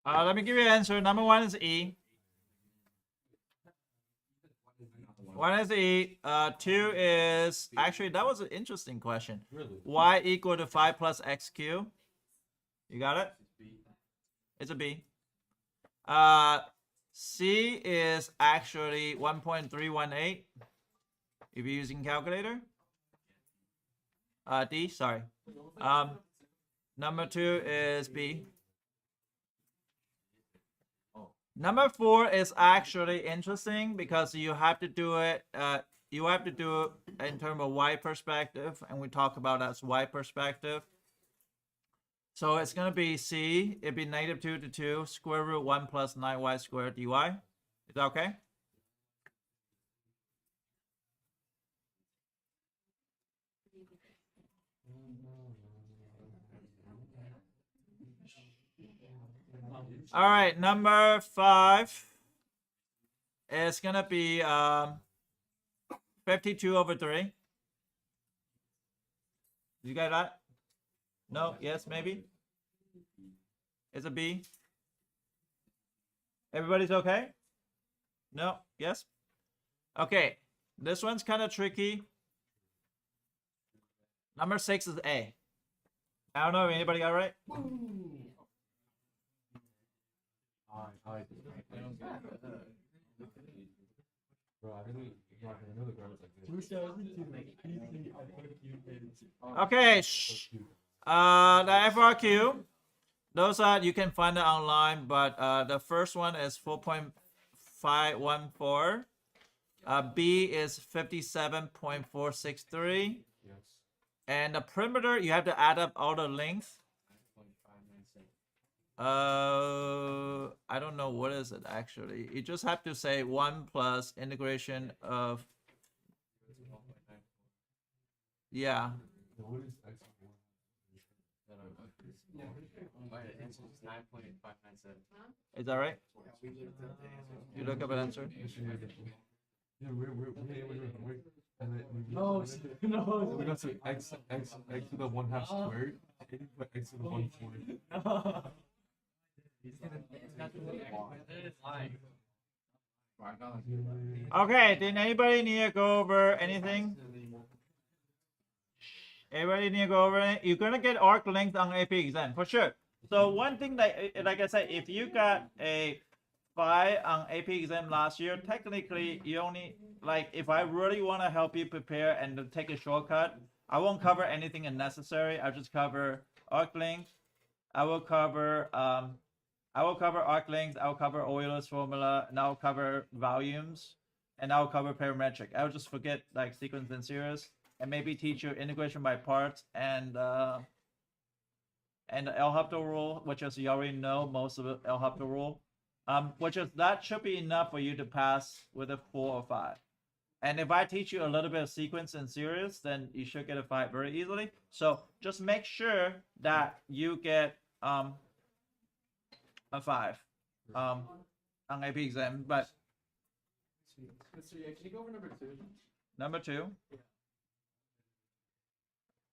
Let me give you an answer. Number one is E. One is E. Two is actually that was an interesting question. Really? Y equal to 5 plus XQ. You got it? It's a B. C is actually 1.318 if you're using calculator. D, sorry. Number two is B. Number four is actually interesting because you have to do it. You have to do it in terms of Y perspective, and we talk about as Y perspective. So it's gonna be C. It'd be -2 to 2 square root 1 plus 9y squared dy. Is that okay? All right, number 5 is gonna be 52 over 3. You got that? No? Yes? Maybe? It's a B. Everybody's okay? No? Yes? Okay. This one's kind of tricky. Number 6 is A. I don't know if anybody got it right. Okay. Shh. The FRQ. Those are you can find it online, but the first one is 4.514. B is 57.463. Yes. And the perimeter, you have to add up all the length. I don't know what is it actually. You just have to say 1 plus integration of. Yeah. What is X? Is that right? You look up an answer. Yeah, no, no. We got to x to the 1/2 squared. And put x to the 1/4. Okay, did anybody need to go over anything? Everybody need to go over it. You're gonna get arc length on AP exam for sure. So one thing that, like I said, if you got a 5 on AP exam last year, technically you only like if I really want to help you prepare and to take a shortcut, I won't cover anything unnecessary. I'll just cover arc length. I will cover arc length. I'll cover Euler's formula, and I'll cover volumes, and I'll cover parametric. I'll just forget like sequence and series, and maybe teach you integration by parts and the L-Hopto rule, which is you already know most of the L-Hopto rule. Which is that should be enough for you to pass with a 4 or 5. And if I teach you a little bit of sequence and series, then you should get a 5 very easily. So just make sure that you get a 5 on AP exam. But Mr. Yeah, can you go over number 2? number 2.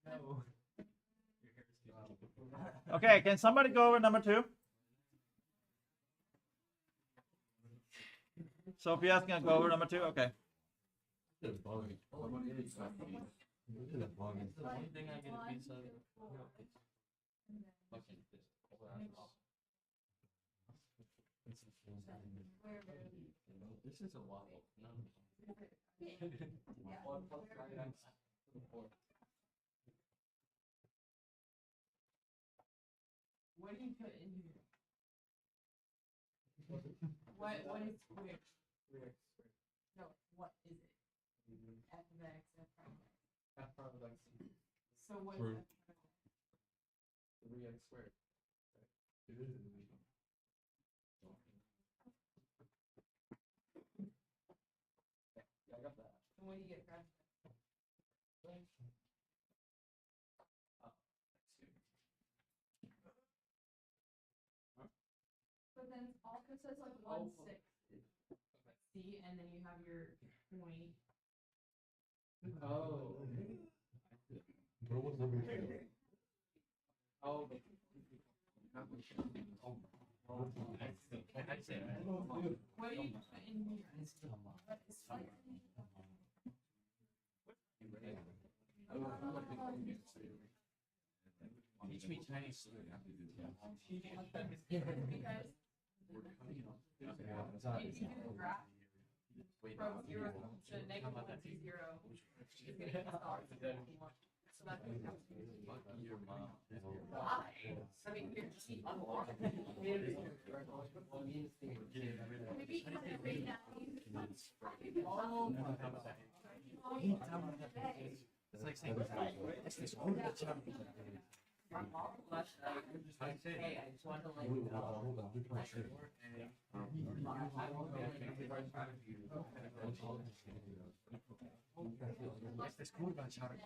No. Okay, can somebody go over number 2? Sophia's gonna go over number 2. Okay. This is a waffle. No. What do you put in here? What is square? No, what is it? F of x, F prime x. F prime of x. So what is True. F prime of x? 3x squared. Yeah, I got that. And what do you get for F? But then also says like 1/6. See, and then you have your point. Oh. What was number 2? Oh. What do you put in here? What is fire? Teach me Chinese. You guys, Yeah. if you do the graph from 0 to -1 to 0, it's gonna get $1. So that's what we have to do. Why? I mean, you're just unlocked. Maybe you want to read that. It's like saying, it's this cool My mom last night was like, hey, I just wanted to let you know. I won't be able to It's this cool about Chowder.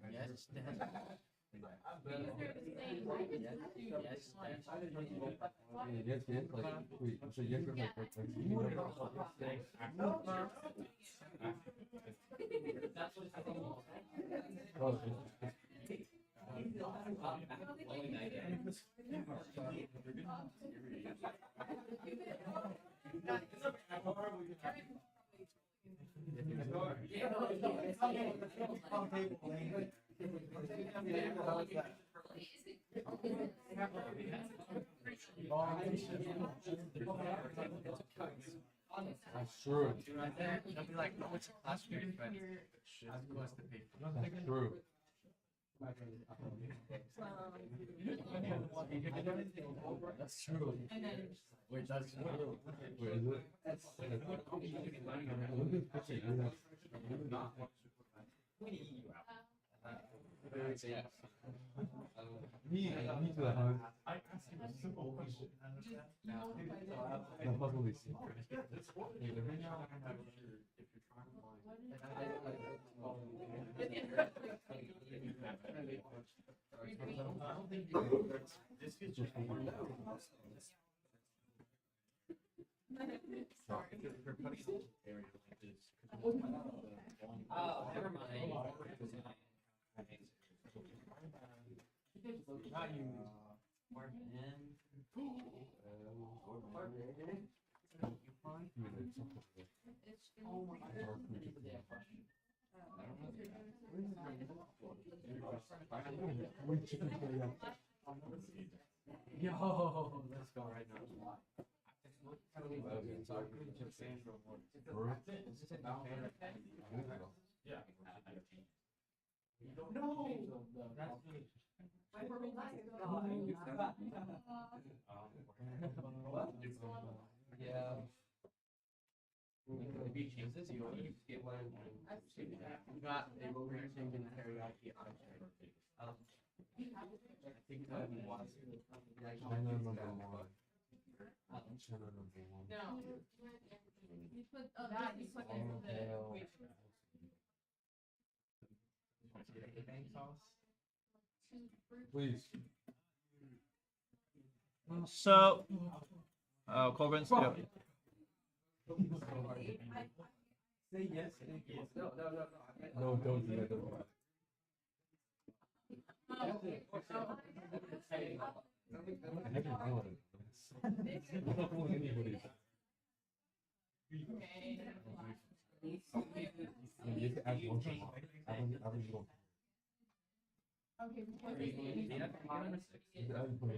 Yes, Yes, yes, like, wait, so yes, That's true. right there. They'll be like, no, it's a class period, but as close to pay. That's true. That's true. And then Wait, that's true. Wait, is it? Me to the house. I asked you a simple question. That's possibly secret. Oh, never mind. Not you. Yo, let's go right now. Yeah. No. Yeah. If you choose this, you only get one. You got a burger chicken teriyaki entree. I think that would be one. China number one. China number one. No. You put, That you put in the hell. equation. Please. So, Corbin's yeah. Say yes. No. No, don't do that. Don't do that. I haven't known it. I don't know anybody. You have to ask one thing. I haven't known. Okay, before You this need game. to put number 6. I haven't known it.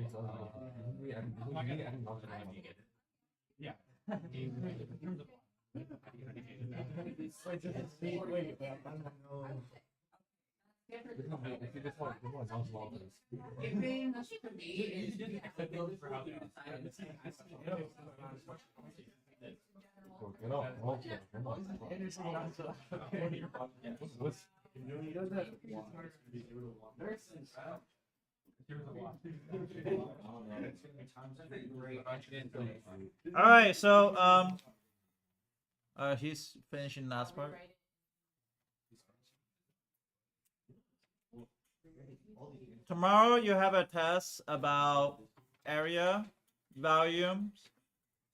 I haven't known it. Yeah. If you just want sounds long. Giving to me is Get off. What's All right, so he's finishing last part. Tomorrow you have a test about area, volumes.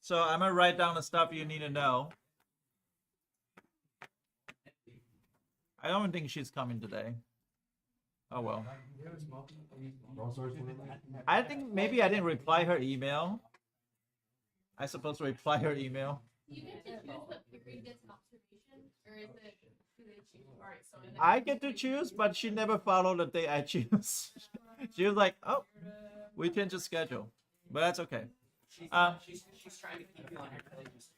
So I'm gonna write down the stuff you need to know. I don't think she's coming today. Oh well. All stars for that? I think maybe I didn't reply her email. I supposed to reply her email. Do you get to choose what period gets an observation, or is it do they choose? All right, so in the I get to choose, but she never followed the day I choose. She was like, "Oh, we can just schedule," but that's okay. She's, Um, she's trying to keep you on her toes.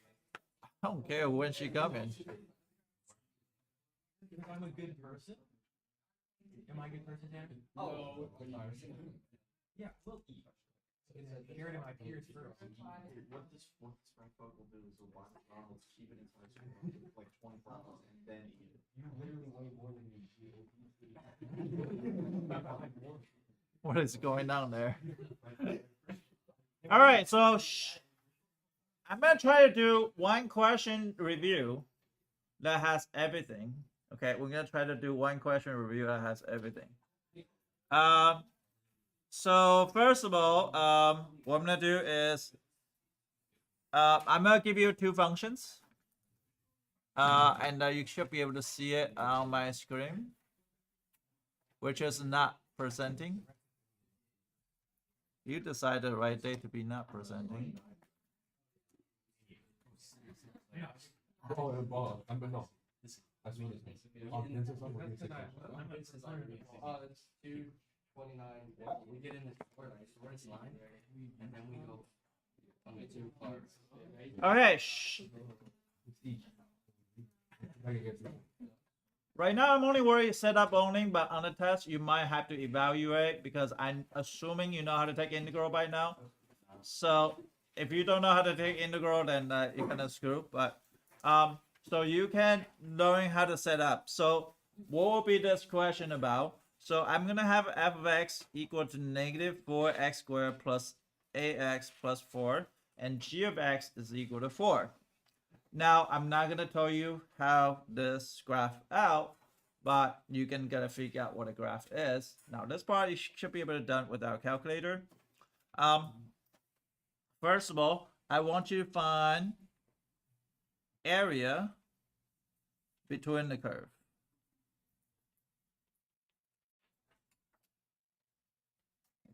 I don't care when she come in. If I'm a good person, am I a good person, Tam? Oh. Yeah, we'll eat. It's inherited my peers first. What this Frank Buck will do is he'll buy McDonald's, keep it inside his like 24 hours, and then eat it. You literally weigh more than you do. What is going on there? All right, so I'm gonna try to do one question review that has everything. Okay, we're gonna try to do one question review that has everything. So first of all, what I'm gonna do is I'm gonna give you two functions, and you should be able to see it on my screen, which is not presenting. You decided the right day to be not presenting. Oh, and Bob, I'm no. I swear this name. This is something we say. It's 2:29. We get in the store, right? So we're in line, and then we go on the 2 cars. Okay, shh. I can get through. Right now, I'm only worried setup only, but on the test, you might have to evaluate because I'm assuming you know how to take integral by now. So if you don't know how to take integral, then you're gonna screw. But so you can learn how to set up. So what will be this question about? So I'm gonna have f of x equal to negative 4x squared plus ax plus 4, and g of x is equal to 4. Now, I'm not going to tell you how this graph out, but you can get a figure out what a graph is. Now, this part you should be able to done without a calculator. First of all, I want you to find area between the curve.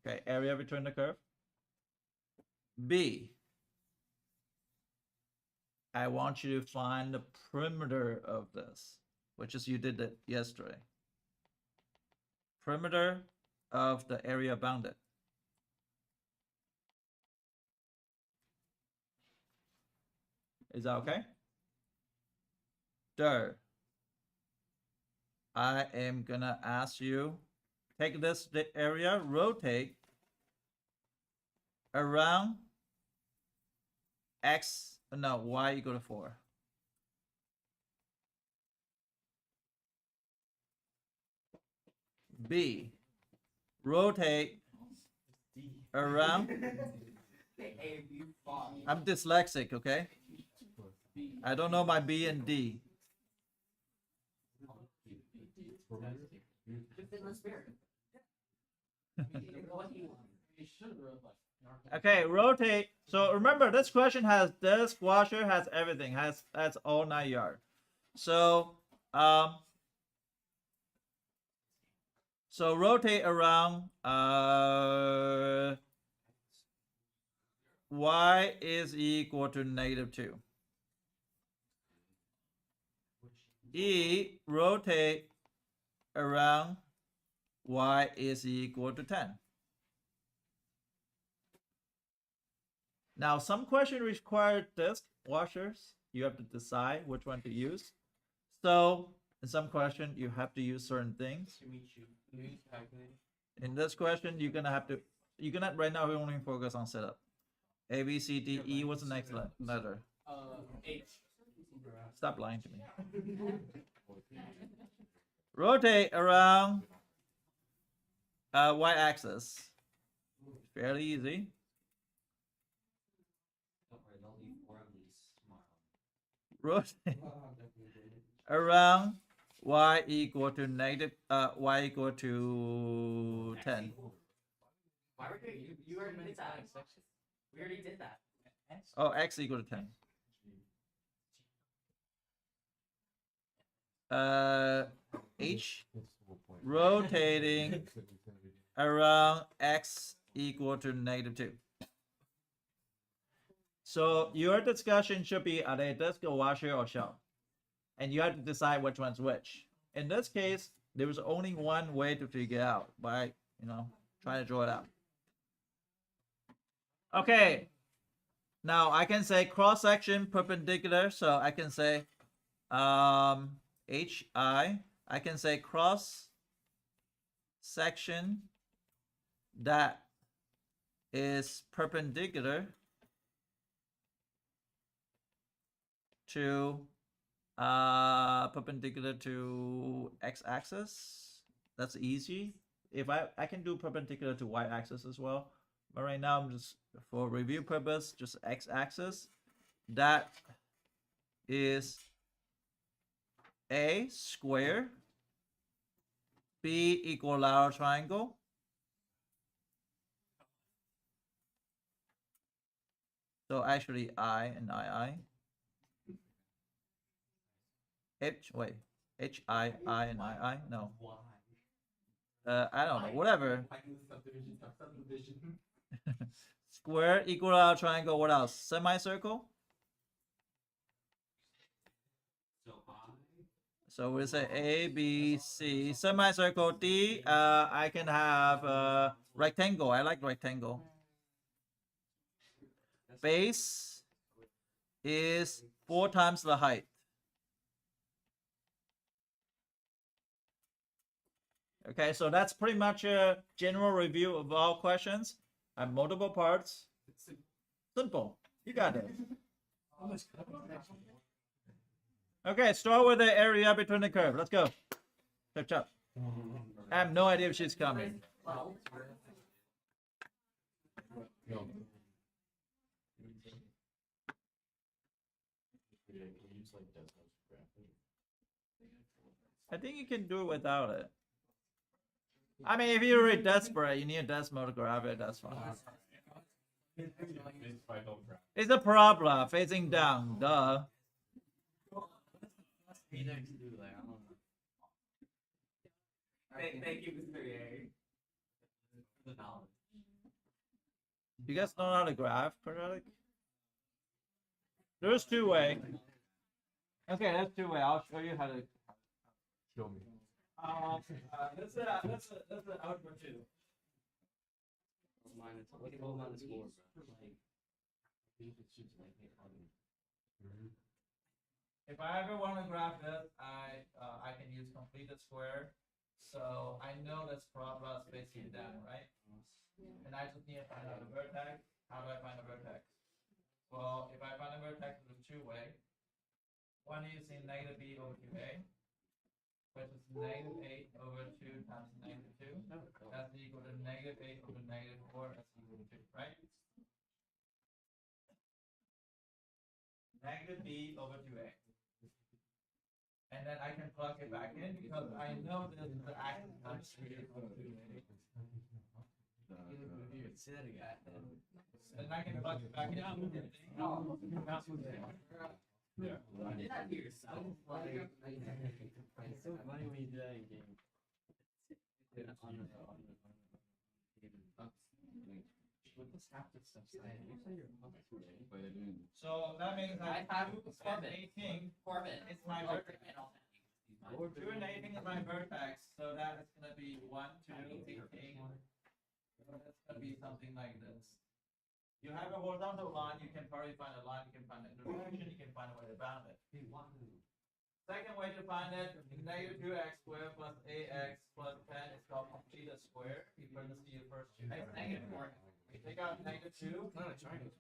Okay, area between the curve. B, I want you to find the perimeter of this, which is you did it yesterday. Perimeter of the area bounded. Is that okay? Third, I am gonna ask you, take this area, rotate around x, no, y equal to 4. B, rotate around. I'm dyslexic, okay? I don't know my B and D. Okay, rotate. So remember, this question has this washer has everything, has all 9 yards. So so rotate around y is equal to -2. E, rotate around y is equal to 10. Now, some questions require disc washers. You have to decide which one to use. So, in some question, you have to use certain things. In this question, you're gonna have to. You're gonna right now. We're only focus on setup. A, B, C, D, E. What's the next letter? H. Stop lying to me. Rotate around y-axis. Fairly easy. Rotate around y equal to y equal to 10. Why were you already did that? We already did that. Oh, x equal to 10. H. rotating around x equal to -2. So your discussion should be, are they disk or washer or shell? And you have to decide which one's which. In this case, there was only one way to figure out by, trying to draw it out. Okay. Now I can say cross section perpendicular, so I can say HI. I can say cross section that is perpendicular to x-axis. That's easy. If I can do perpendicular to y-axis as well, but right now I'm just for review purpose just x-axis. That is a square, b equal lateral triangle, so actually I and II. HI and II, no. I don't know, whatever. Square equal lateral triangle, what else? Semicircle? So we'll say A, B, C, semicircle, D. I can have rectangle. I like rectangle. Base is 4 times the height. Okay, so that's pretty much a general review of all questions. I have multiple parts. Simple. You got it. Okay, start with the area between the curve. Let's go. Chop chop. I have no idea if she's coming. I think you can do it without it. I mean, if you're really desperate, you need a Desmo to grab it, that's fine. It's a parabola facing down, duh. Thank you, Mr. Yang. The knowledge. You guys know how to graph quadratic? There's 2-way. Okay, that's 2-way. I'll show you how to. Show me. That's the algebra 2. Minus 4. If I ever want to graph this, I can use completed square. So I know that's parabola facing down, right? And I just need to find out the vertex. How do I find a vertex? Well, if I find a vertex with 2-way, one using -b over 2a, which is -8 over 2 times -2. That's equal to -8 over -4. That's equal to 2, right? -b over 2a. And then I can plug it back in because I know this is the axis times 3 equal to 2a. Say that again. And I can plug it back in. Yeah. Did that to yourself? It's so funny when you do that in game. What does half this stuff say? You say you're So that means I that have 2 and Corbin. 18 Corbin. is my Oh, vertex. and all that. 2 and 18 is my vertex, so that is gonna be 1, 2, 18. So that's gonna be something like this. You have a horizontal line, you can probably find a line, you can find an intersection, you can find a way to bound it. Second way to find it, -2x squared plus ax plus 10 is called completed square. You put this to your first two. It's -4. You take out -2. not a triangle. You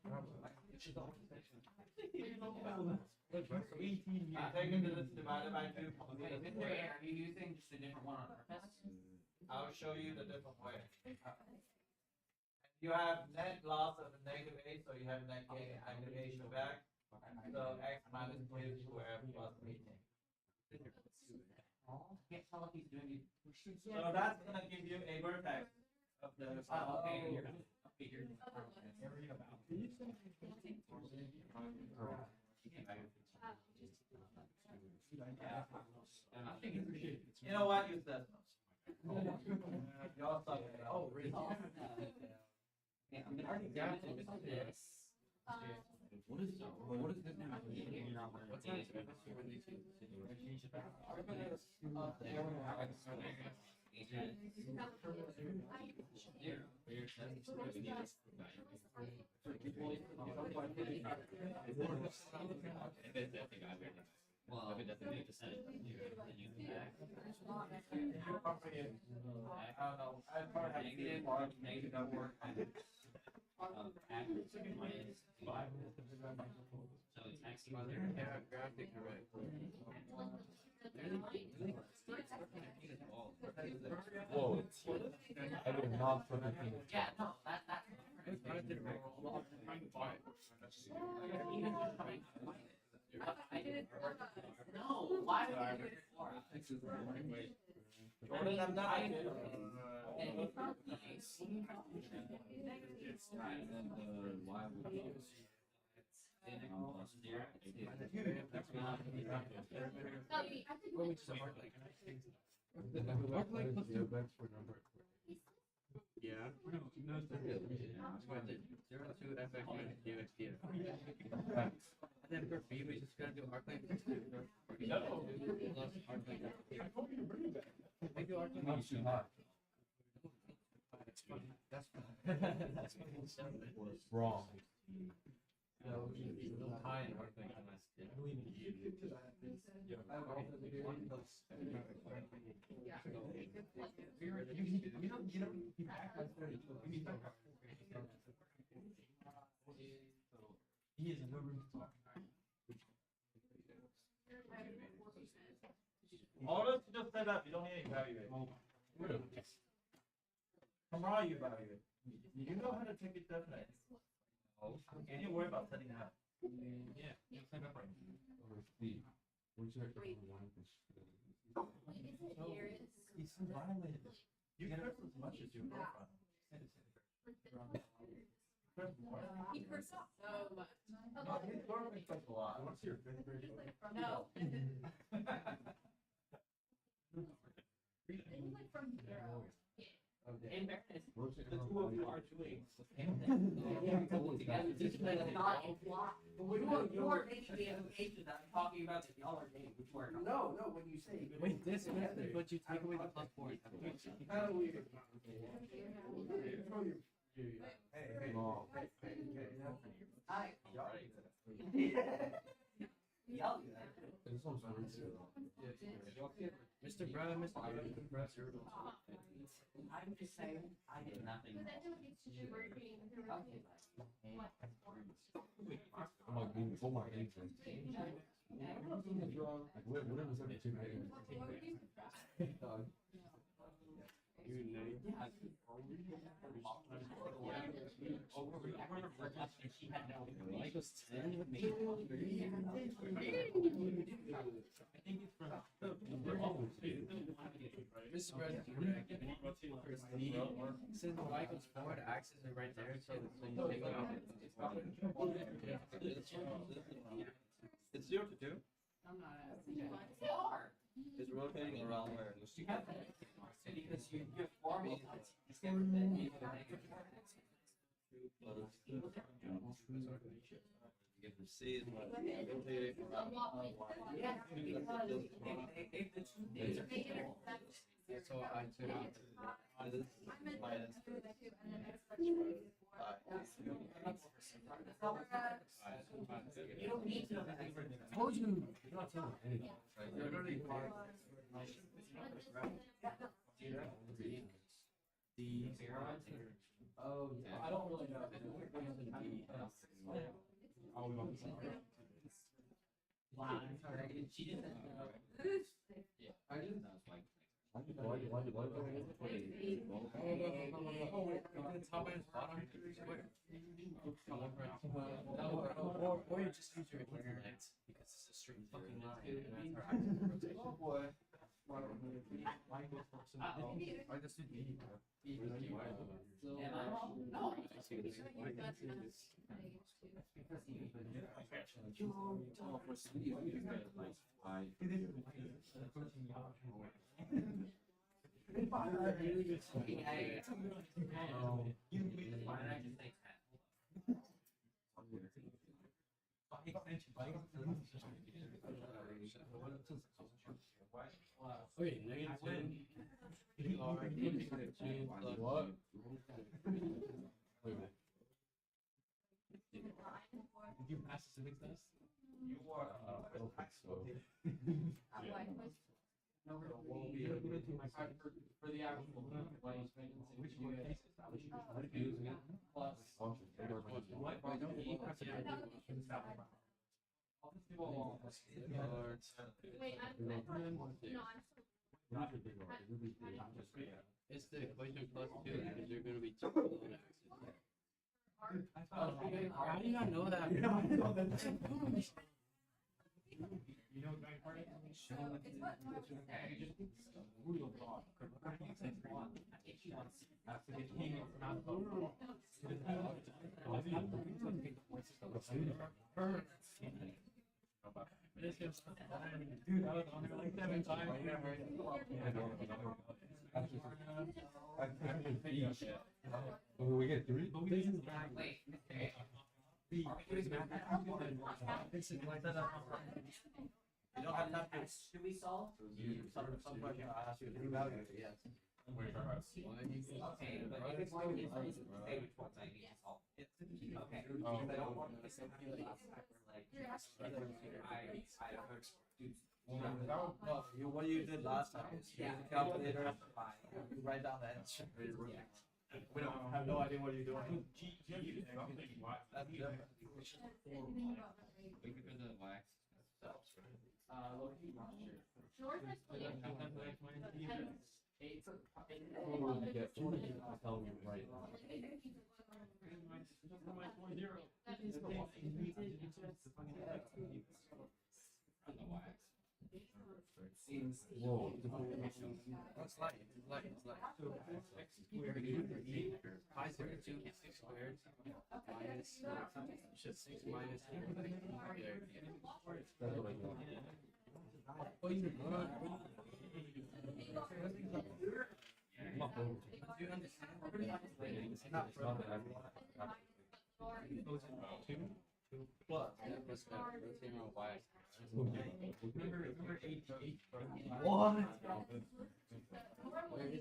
take into this divided by 2. Wait, Completed Mr. square. A, are you using just a different one on purpose? I'll show you the different way. You have net loss of -8, so you have net gain -8 show back. So x minus 2 squared plus 18. Can't tell if he's doing it. So that's gonna give you a vertex of the. Oh, okay, you're gonna figure. You know what? Use Desmos. Y'all thought, oh, really? Yeah, I mean, I already got it. Yes. What is this now? What's that? Well, Whoa. I did not put anything. yeah, no, that's I did it. No, why would you do it for Jordan, I'm not. Yeah. And then for B, we just gotta do arc length. We do arc length. Too hot. That's fine. Wrong. No, we should be a little high in arc length. He is in no room to talk. All this just set up, you don't need any evaluate. Tomorrow you evaluate. You know how to take it definite. You need to worry about setting it up. Yeah. Or Steve. What's your one? He's so violent. You curse as much as your girlfriend. Curse more. He cursed so much. No, his girlfriend curse a lot. What's your fifth grade? No. It was like from zero. In fairness, What's your the two of you are doing the same Yeah, thing. together. Just like not a block. You are making the implication that I'm talking about the dollar game, which we're not. No, when you say. Wait, this, but you take away the plus 4. How weird. Hey. Wrong. I. Yell. This one's weird too. Mr. Brown, Mr. Brown. I'm just saying, I did nothing. But that needs to do working. I'm like, being full my age. Like, whatever was every 2 days. She had no. Michael's 10 with me. Mr. Brown, since Michael's forward axis are right there, so when you take it out, It's 0 to 2. I'm not asking. They are. It's rotating around where? Because you form it. It's never been made for negative. If the C is rotating around. Yeah, because if the two things are equal. so I took out. This is minus 5. You don't need to know that. I told you. You're not telling me anything. Literally Oh, yeah. I don't really know. I'll be on the side. Wow, she didn't. I just. Why? Oh, wait, the top and bottom. Or you just use your intellect because it's a straight fucking line. And that's our axis of rotation. Oh boy. I just did E. Am I wrong? No. Okay, -2. You are -2 plus What? Wait a minute. Did you pass the civics test? I don't think so. For the actual life expectancy, which you guys plus what? Wait, It's the equation plus 2 because you're going to be 2 on axis. How do you not know that? You know what Dude, I was on there like 7 times. Will we get 3? You don't have time to. Should we solve? Some question I asked you to evaluate, yes. Okay, but if it's going to be, say which ones I need to solve. Okay. I don't want to simply like, what you did last time is use the calculator, you write down the answer. We don't have no idea what you're doing. That's different. We could go to the wax. George has played. What will we get? I'll tell you right now. Whoa. It's light. Pi squared 2 6 squared minus 6 minus That's what I got. Do you understand? It's not that Plus. Rotating on y. Remember H. What? Where is it?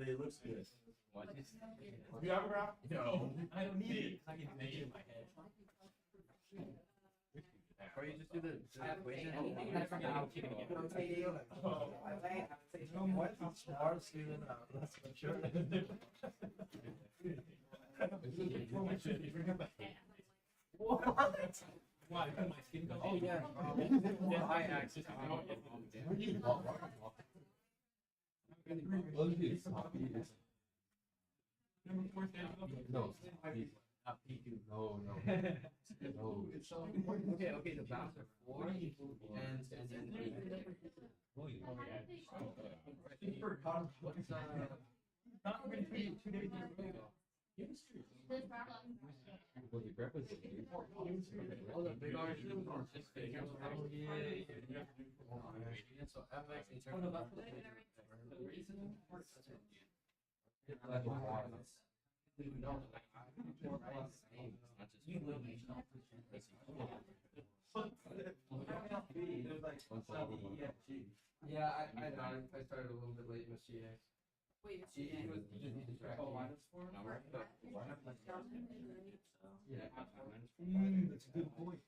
It looks good. What? You have a graph? No. I don't need it. I can make it in my head. Or you just do the equation. What? Smart student, that's for sure. Why? Because my skin goes. Oh yeah. Y axis. Well, if it's copy, it's Number 4 no. No, no. No. Okay, the bounds are 4 and then 3. What's not going to be 2 days in a row. Well, the graph is okay. Oh, the big R is just figures. So fx in terms of the reason. That's why. Yeah, I know. I started a little bit late with CX. Wait, it's She was just distracted. Yeah. That's a good point.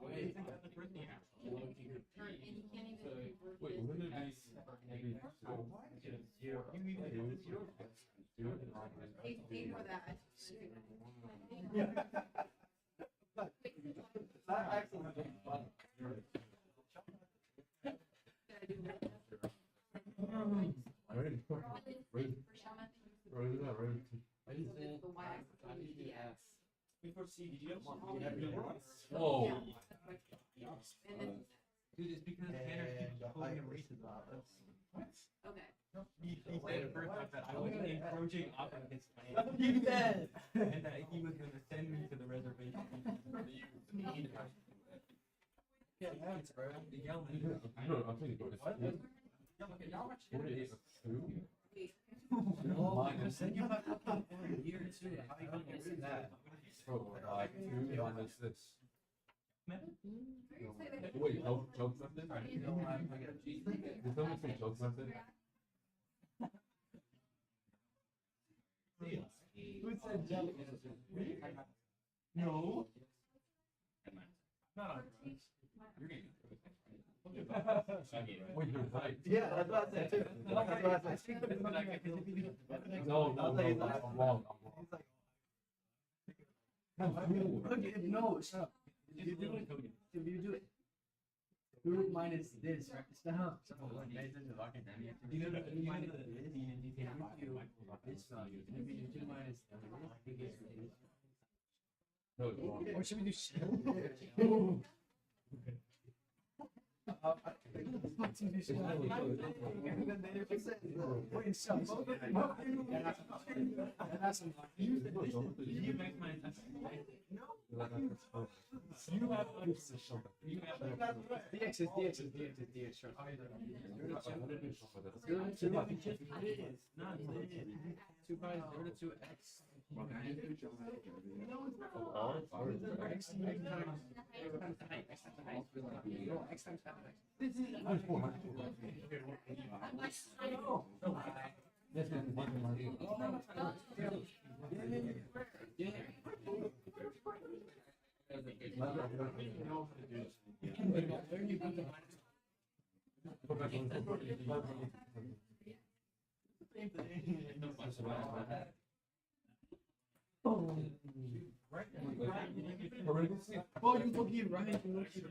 Wait, Wait, wouldn't it be maybe Ignore that. That actually would be fun. The Y-axis. Before CDs. Whoa. And then, dude, it's because And the height is, okay. He said at first that I was encroaching off of his land. That's what you said. And that he was gonna send me to the reservation. Yeah, thanks, bro. The yelling. No, I'm thinking about What? it. How much? 48 2. No, I'm gonna send you my fucking year too. How you gonna get rid of that? So, 2 minus this. Wait, joke method? Did someone say joke method? Who said jump? No. Not on drugs. You're getting Wait, you're right. Yeah, that's what I said too. That's what I said. No, I'm wrong. Okay, no, stop. You do it. If you do it. Root minus this, right? Stop. You know the root minus this, you can do this value. And if you do 2 minus this, you get this. No, it's wrong. Or should we do shit? Wait, stop. You make my You have DX is DX is DX is DX. Sure. Not 2 pi is 0 to 2x. X times height. No, X times height. Oh, you look here, right? You look here,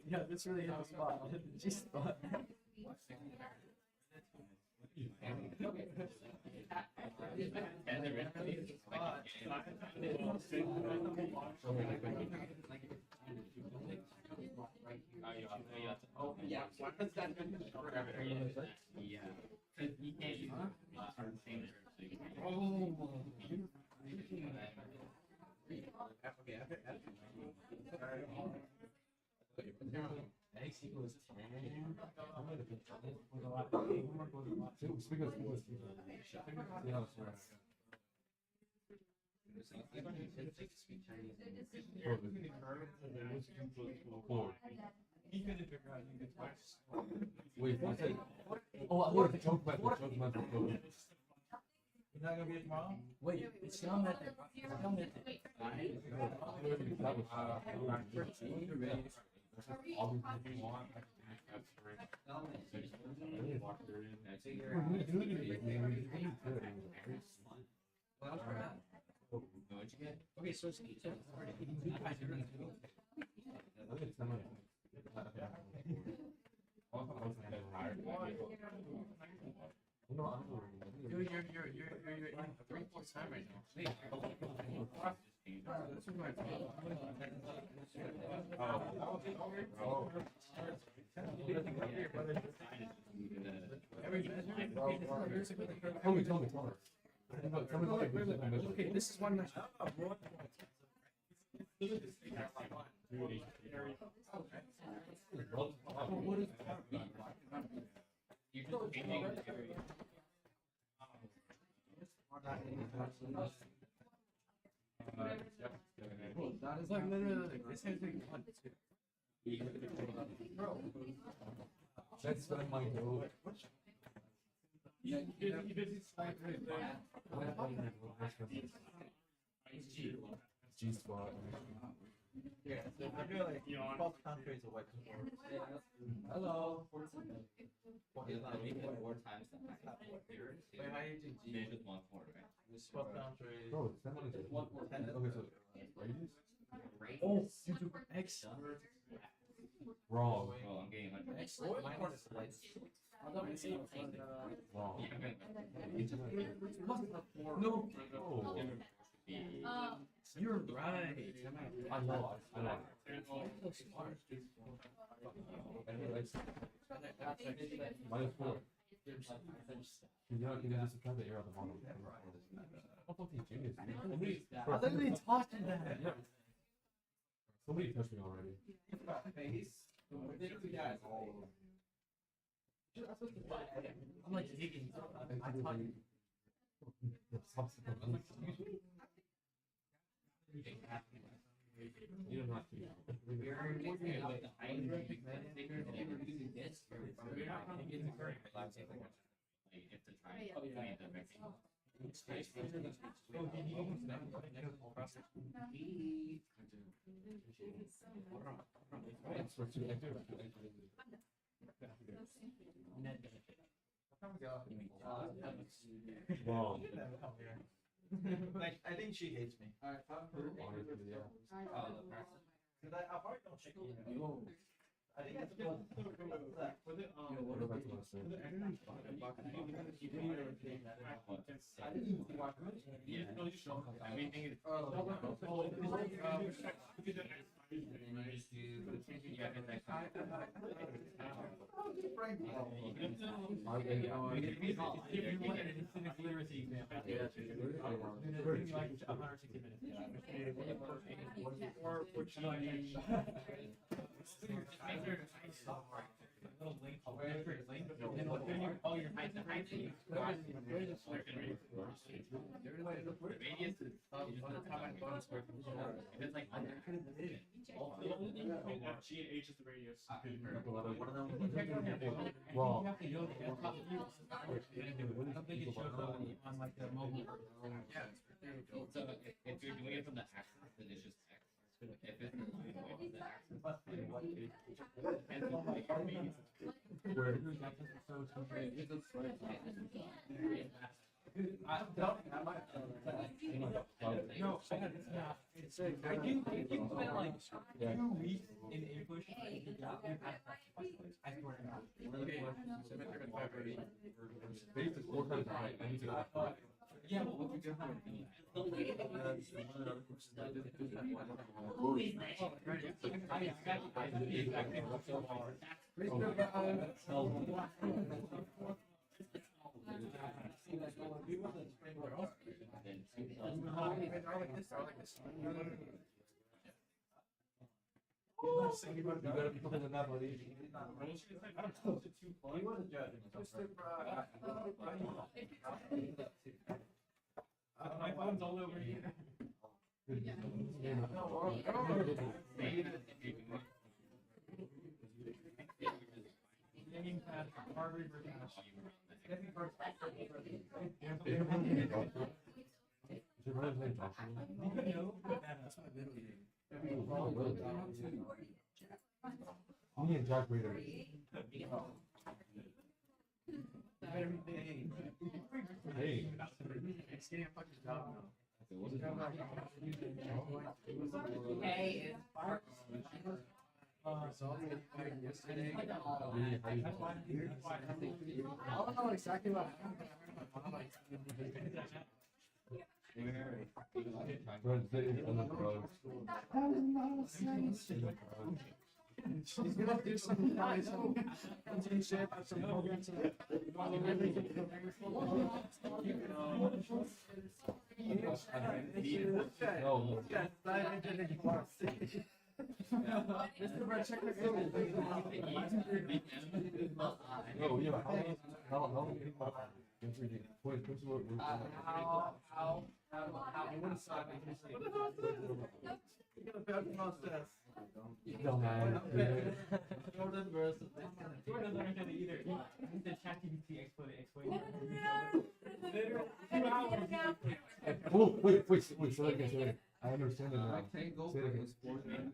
Yeah, this really hit the spot. I'll hit the G spot. Wait, what's it? Oh, I want to joke method. Joke method. You're not gonna be here tomorrow? Wait, it's not method. It's not method. Okay, so it's you're in 3/4 time right now. Tell me. Okay, this is one measure. What is that is like literally this is like 1, 2. That's when my goal. G spot. Yeah, so if you're like 12 countries away. Hello. Four times the height. Wait, how do you do G? They just want four, right? 12 countries. Bro, it's 10 minutes. Okay, so radius? Oh, you do X. Wrong. Well, I'm getting like X minus like. Wrong. No, Oh, you're right. I know. I know. Minus 4. You know, can you just subtract the air on the bottom? I'm fucking genius, dude. I literally taught you that. Somebody touched me already. I'm like Higgins. I taught you. You don't have to. if the time between the vaccine. Wrong. Like, I think she hates me. Honestly, yeah. Because I probably don't check email. I think it's good. What about the last one? I didn't watch it. Yeah. Everything is. G and H is the radius. Wrong. On like the mobile. So if you're doing it from the axis, then it's just X. If it's from the axis, depends on what your base. Where? No, it's not. It's I do spend like 2 weeks in English. I swear to God. Base is 4 times the height. I need to go. Yeah, but what you do? You better be cooking that, buddy. He was a judge. My phone's all over here. Harvard versus Is your brother's name Joshua? you know that's my middle name. Me and Jack Reader. Better be big. Hey. It's getting a fucking job now. Hey, it's Yesterday. How you doing? I don't know exactly what happened. Bro, it's on the drugs. She's gonna do some nice internship at some programs. No. Mr. Brett, check the No, yeah. How How? You want to start making a Jordan versus this kind of Jordan doesn't understand it either. He said ChatGPT explain it. Oh, wait, say that again, say that again. I understand it now. can't go Say it again.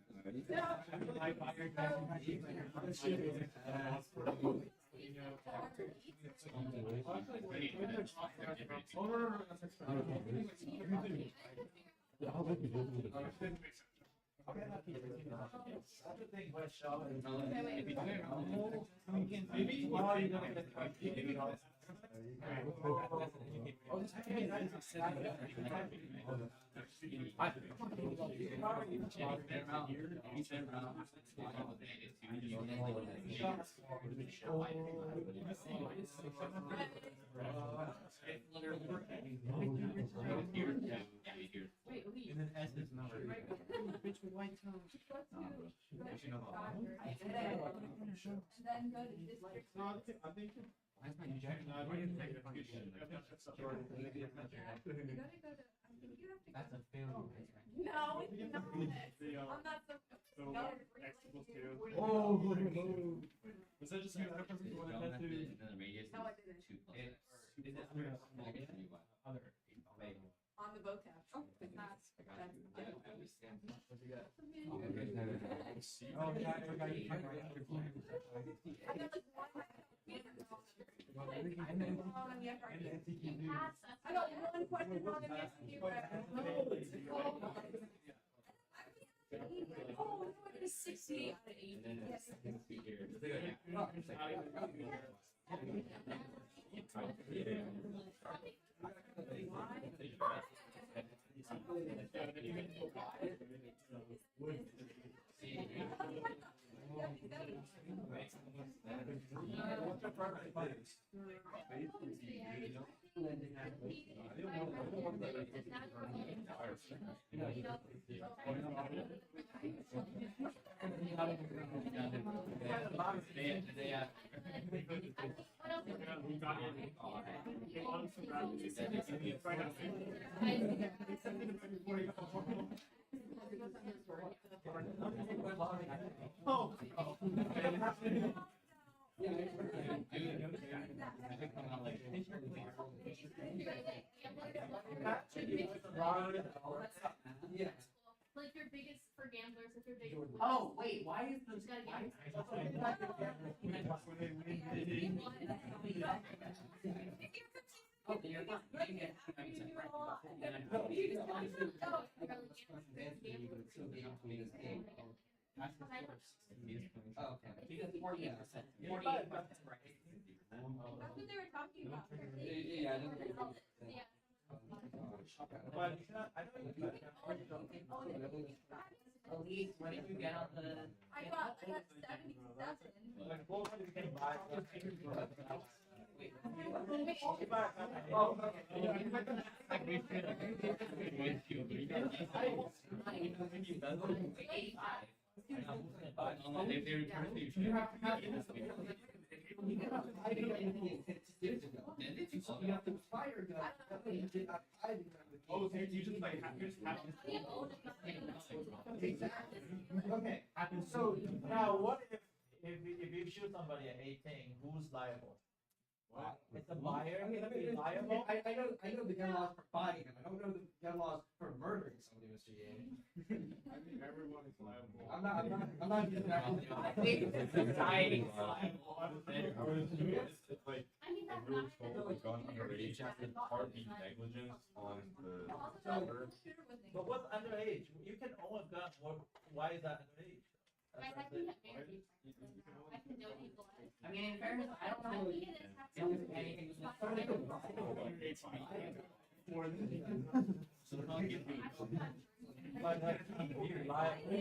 Yeah, I'll let you do it. That's the thing with Shaw. If you do it wrong, Maybe while you're gonna get Wait, Lee. And then S is number. Let's do. And then go to district. Why is my injection? No, I didn't take it. You gotta go to, I think you have to. That's a failure. No, it's not. The, I'm not so. so No. X equals 2. Oh, Was that just X equals 2 when I had to? the radius No, I didn't. 2 plus It's- X. is it other? On the vocab. Oh, that's. Oh, yeah, I forgot you can't write. I got one question on the MCQ. Oh, it was 60 out of 80. Like your biggest for gamblers, if your biggest. Oh, wait, why is You this? just gotta Why get. Oh, you're not. Oh, okay. Because 48%. 48%, right? That's what they were talking about. Yeah, I don't think. Yeah. But you cannot, I know you Elise, what did you get on the? I got 77. like both of you can buy. Oh, so you just like have, you just have Okay, so now what if you shoot somebody at 18, who's liable? What? It's a buyer gonna be liable? I know the gun laws for fighting him. I don't know the gun laws for murdering somebody, Mr. Yang. I think everyone is liable. I'm not using that. I think society is liable. It's like I mean, a that's rule not. told like on underage could part be negligence on the owner. But what's underage? You can own a gun, why is that underage? Guys, I can get married. I can know people. I mean, in fairness, I don't know anything. So the phone gives me. But like, you're liable.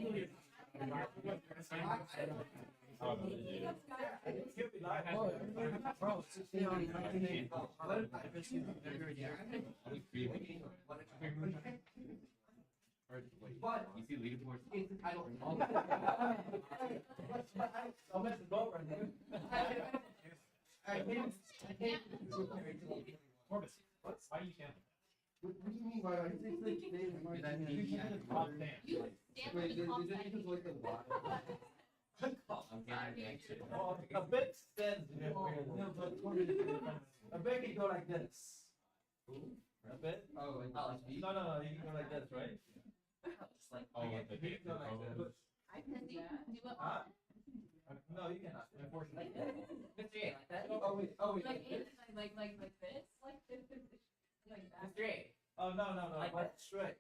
You'll be liable. Bro, stay on. But You see leaderboards? it's I don't. I'll mess the boat right there. I can't. Corbus, why you can't? What do you mean by I think like they That might? means you have to Top 10. You Scan Wait, the did comp you side. just look at the bottom? I'm getting anxious. Oh, a bit stands here. A bit can go like this. A bit? Oh, like, No, you can go like this, right? Just like, Oh, like the You can go like this. I can do it Huh? all. No, you cannot, unfortunately. Mr. A, like that? oh wait, Like this, like this, like that. Mr. A. Oh, no, Like but straight.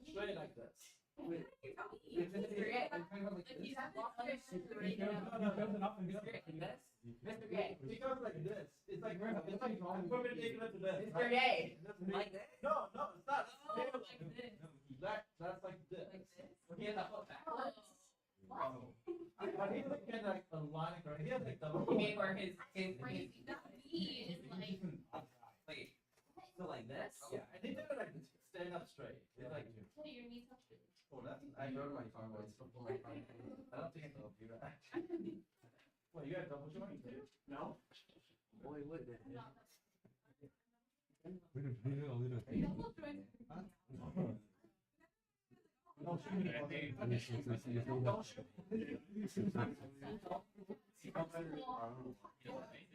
Straight like this. Wait. You Mr. A, I'm talking about like Like this. you have to right No, now. no, no. Mr. A, like this? Mr. A. It goes like this. It's like perpendicular to this. Mr. A. That's me. Like this? No, it's not. Oh, like this. That's like this. Like this. He has a foot back. Oh. What? But he's like kind of like a line across. He has like the. You mean where his Crazy. That B is like. wait, so like this? Yeah, and he did it like stand up straight. It's like. Put your knees up. Oh, that's. I rode my car once before my car. I don't think I can do that. Well, you got double joint too? No. Boy, would that. Double joints.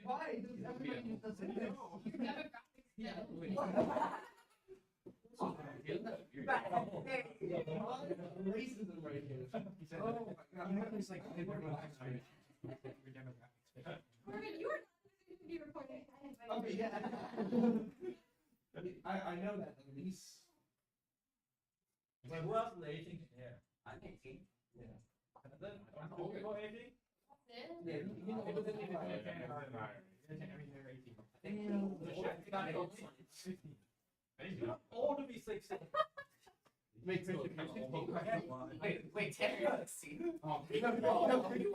Why? Everybody doesn't know. Your demographics. Yeah. Racism right here. Oh my god. Morgan, you are not to be recorded. Okay, yeah. I know that. I mean, he's. Wait, who else is 18 in here? I'm 18. And then, do you go 18? Yeah, you know, it was in the You're old to be 16. Makes sense. Wait, 10 you're 16. No, you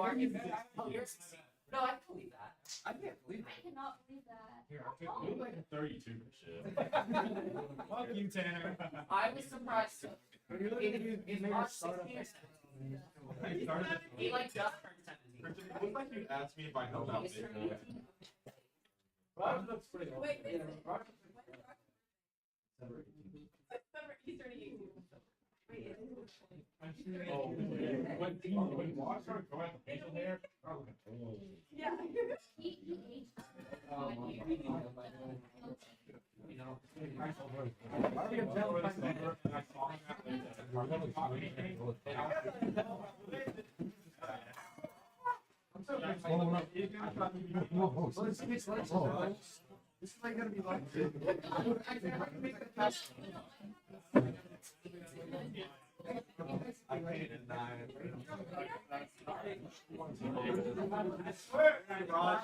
are. You're 16. No, I can believe that. I can't believe I cannot believe that. You're like 32 and shit. Fuck you, Tanner. I was surprised. In March 16 or 17. He like just turned 17. It looks like you asked me if I know about it. Roger looks pretty old. Wait, Yeah, Roger. He's turning 18. Wait, Oh, when you watch her go at the facial hair, oh, yeah. This is like gonna be like. I painted a 9. I swear, Raj.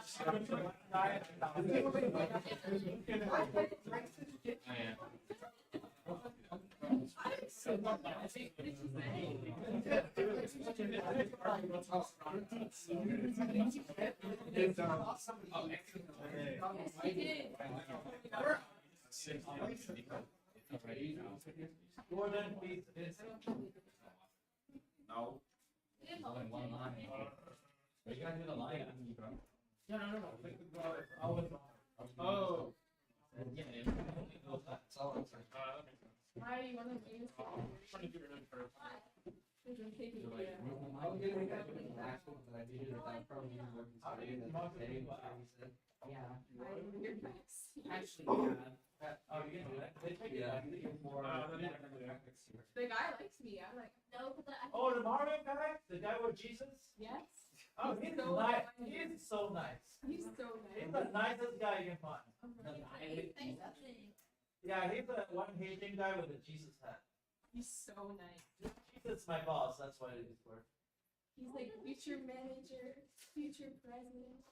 Gordon, please. No. One line. You gotta do the line. No. Oh. Yeah, That's all I'm saying. Why you want to use I'll get it back to the actual that I needed without probably even working today. That day, he said. yeah. your best? Actually, yeah. Oh, you can do that. They take it. Yeah. I think it's more. The guy likes me. I'm like, no, but Oh, the Marvin guy? The guy with Jesus? yes. Oh, he's So nice. nice. He's so nice. He's so He's nice. the nicest guy you can find. Yeah, he's the one Haitian guy with the Jesus hat. He's so nice. Jesus is my boss, that's why it is for. He's like future manager, future president.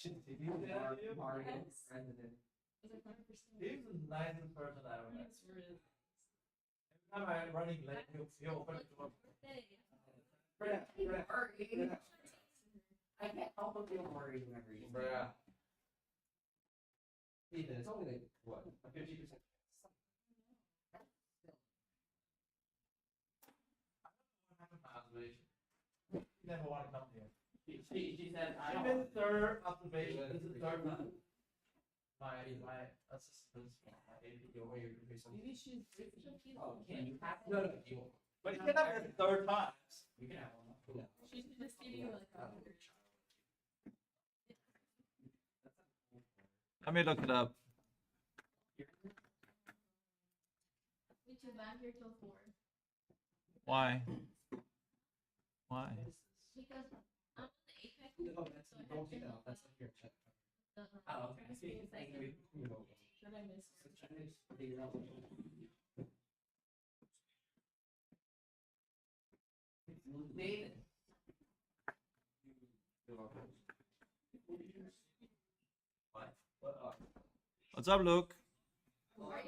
Did he say that to you? Mario, Yes. president. He's like 100%. He's the nicest person I ever met. He's really. Every time I'm running late, he'll open the door. I can't help but feel worried whenever you say Bruh. that. Ethan, it's only like, what, 50%? Observation. You never want to come here. She said, I I've don't. been third observation. This is third one. My assistant, my AP. Yo, wait, you're gonna say something? Maybe she's. Oh, can you pass it? No, you won't. But you can have it third times. We can have one. She should just give you like a. Let me look it up. Me too, but I'm here till 4. Why? Why? Because I'm on the Apex. No, that's, don't take that off, that's like your check. Oh, okay. I see. Thank you. That I missed. So try to figure out what. David. What? What's up, Luke? I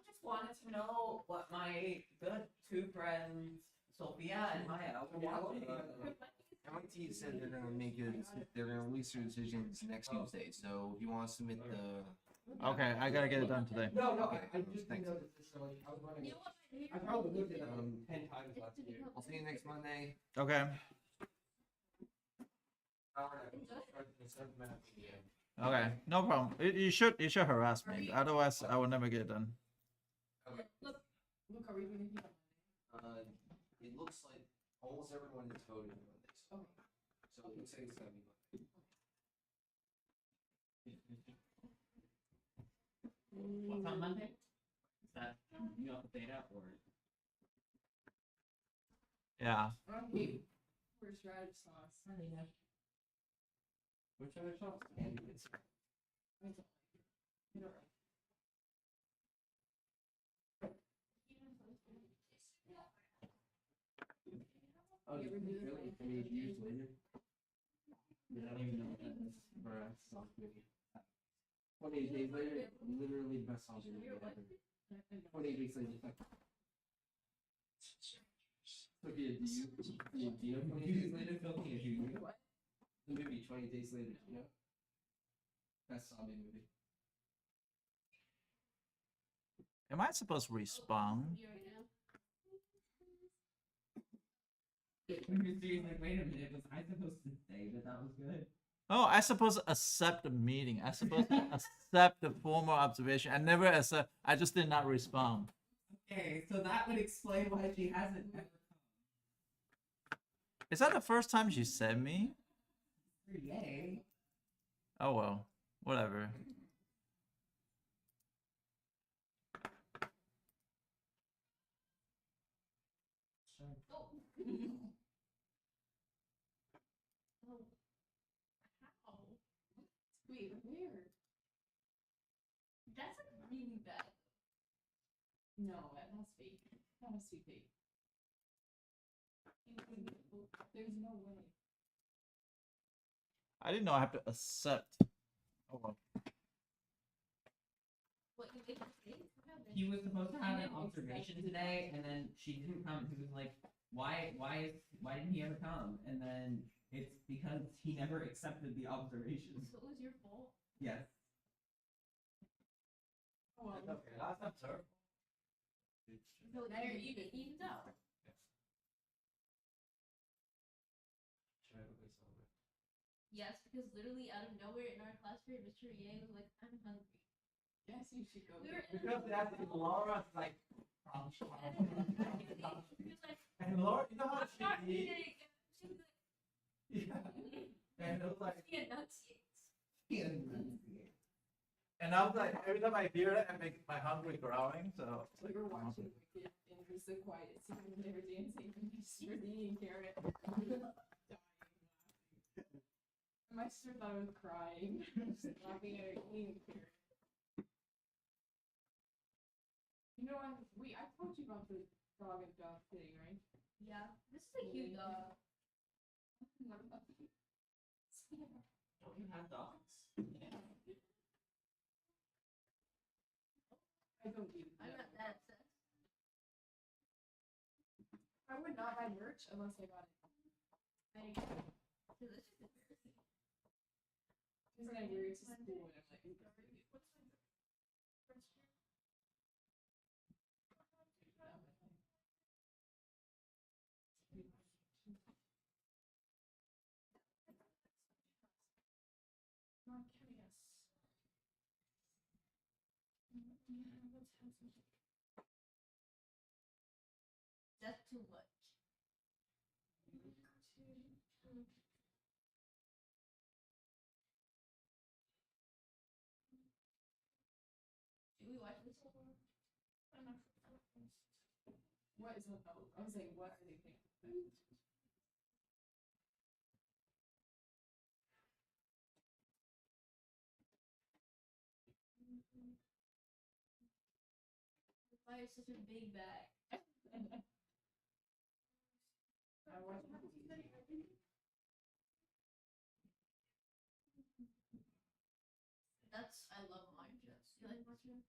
just wanted to know what my good two friends, Sophia and Maya, were watching. MIT said they're gonna make it, they're gonna release their decisions next Tuesday, so if you wanna submit the. Okay, I gotta get it done today. No, no, Okay, I just thanks. noticed this, so like, I was running. You know what? I probably looked at it 10 times last year. I'll see you next Monday. Okay. Okay, no problem. You should harass me. Otherwise, I will never get it done. Look, are we gonna keep It looks like almost everyone is voting on this. Okay. So it looks like it's gonna be Monday. What's on Monday? Is that you got the data or? Yeah. We're strategy sauce. Which other shops? Oh, you really 28 years later? I don't even know what that is for a song movie. 28 days later, literally the best song movie ever. 28 weeks later, it's like. Sophia, do you know 28 days later? Philippines, do you? What? The movie 28 Days Later, you know? Best zombie movie. Am I supposed to respawn? Seriously, like, wait a minute, was I supposed to say that that was good? Oh, I supposed to accept the meeting. I supposed to accept the formal observation. I never accept. I just did not respond. Okay, so that would explain why she hasn't ever Is that the first time she said me? come. Yay. Oh well, whatever. Wait, where? That's like really bad. No, that's fake. That has to be fake. There's no way. I didn't know I have to accept. Oh well. What you make a fake? He was supposed to have an observation today, and then she didn't come. He was like, why didn't he ever come? And then it's because he never accepted the observation. So it was your fault. Yes. Oh, well. Okay, last time, sir. So now you're evened out. Yes, because literally out of nowhere in our class period, Mr. Yang was like, I'm hungry. Yes, you should go. We were in Because that's Laura's like, he was like, and Laura, you know how I'm not she eating. She was like, yeah, and it was like, he enunciates. And I was like, every time I hear it, I make my hungry growling. So We were watching Wicked, and it was the quiet scene when they were dancing, and my sister was eating carrot. My sister thought I was crying, just laughing at her eating carrot. You know, I told you about the dog and dog thing, right? Yeah, this is a cute dog. Don't you have dogs? I don't do that. I'm not that obsessed. I would not buy merch unless I got it. I didn't get it. So this is embarrassing. Because then I wear it to school and I'm like, not curious. Yeah, let's have some too much. Did we watch this before? What is it about? I was like, what are they thinking? Why is such a big bag? I watched That's I love mine just. You like watching?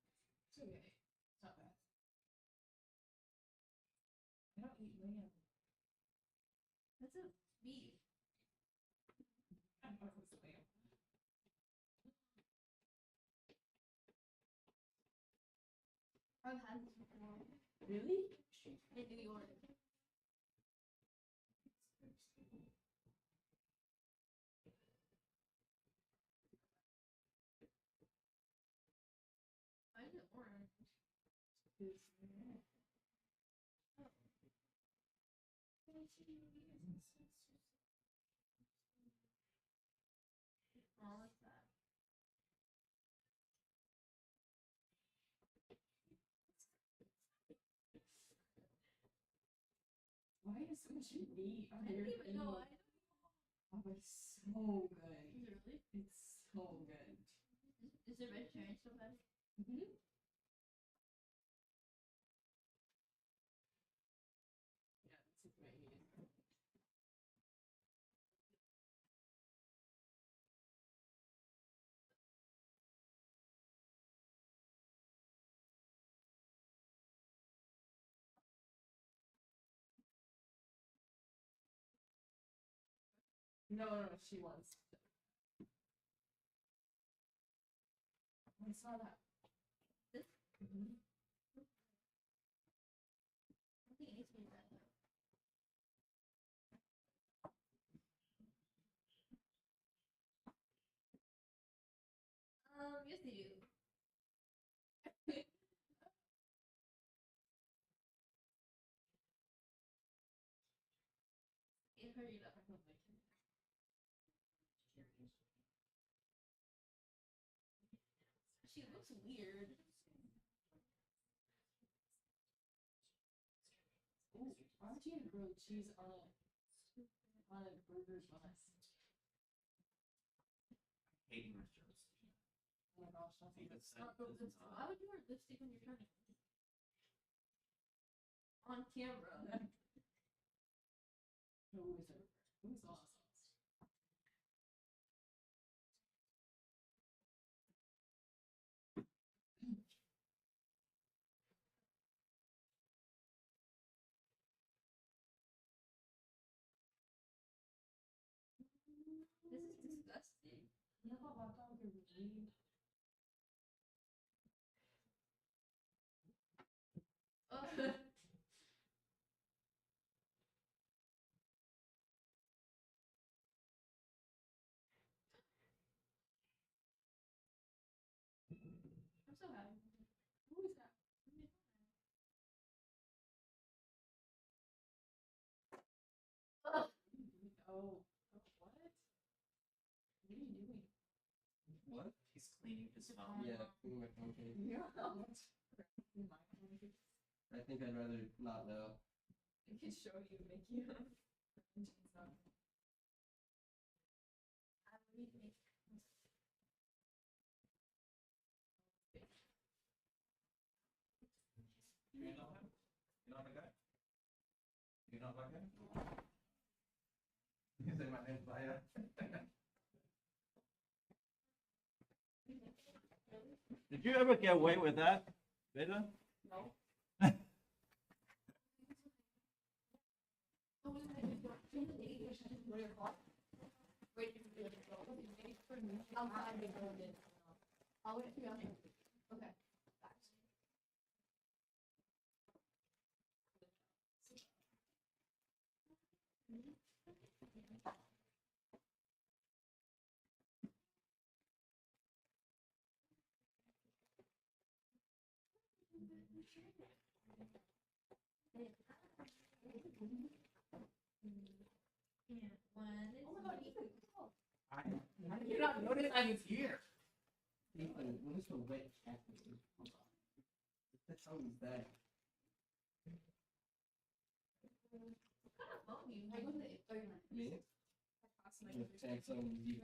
It's okay. It's not bad. I don't eat lamb. That's a beef. I don't know if it's lamb. I've had this before Really? in New York. Why is it orange? It's Oh, what's that? why is so much meat on I your didn't even know. thing? Oh, it's so good. Is it really? It's so good. Is it vegetarian still better? Mm-hmm. Yeah, it's like my meat. No, she wants. I saw that. This? Mhm. I think it needs to be red though. Yes they do. It hurried up. She looks weird. Ooh, why would you have grilled cheese on a burger bun? Hating restaurants. Oh my gosh, that's See, like that's Why would you wear lipstick when you're turning? On camera. who is it? Who's awesome? This is disgusting. You know how hot dogs are really Ugh. I'm so happy. who is that? Ugh. Oh, what? What are you doing? What? He's cleaning his phone. Yeah, clean my phone case. Yeah. I think I'd rather not know. I can show you, make you. I would make You know him? You know the guy? You not like him? You say my name's Maya. Did you ever get away with that, Beta? No. I'll find it. I'll wait for you. Okay. Oh my god, Ethan. Oh. How did you not notice I was here? Ethan, what is the wet cat? That's always there. What kind of phone do you have? I go to the 39. Me? Samsung Z5.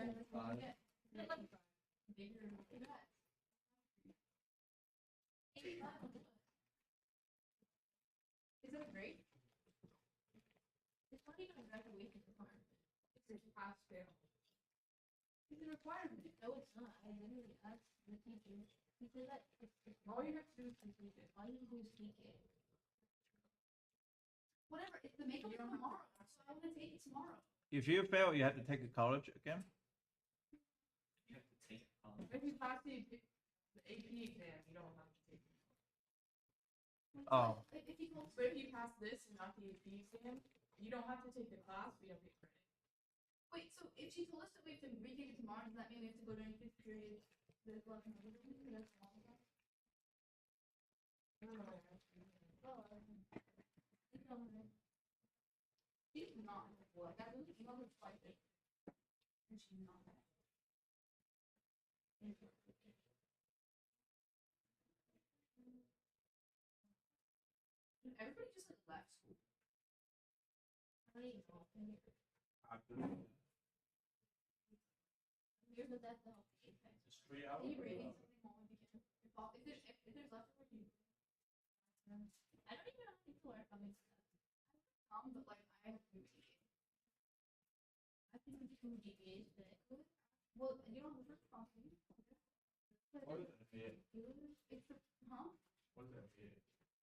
Bigger. Look at that. 85. Is that great? It's not even a graduation requirement. It's a pass fail. It's a requirement. No, it's not. I literally asked the teacher. He said that all you have to do is complete it. All you have to do is tweak it. Whatever. It's the makeup tomorrow. So I want to take it tomorrow. If you fail, you have to take the college again. You have to take it home. If you pass the AP exam, you don't have to take it. Oh. If you go But if you pass this and not the AP exam, you don't have to take the class, but you don't get credit. Wait, so if she told us that we have to retake it tomorrow, does that mean we have to go during fifth period? That's long. I don't know what I asked you. She's not like I really emailed her twice and she's not that. Everybody just like left school. I don't even know if they're here. Here's what that's the whole thing. Just 3 hours. Any ratings something won't begin. If there's leftover, you. I don't even know how people are coming to that. But like I have to retake it. I think we can GPAs today. Well, you don't have the first copy. What is it? It's the huh? What is it?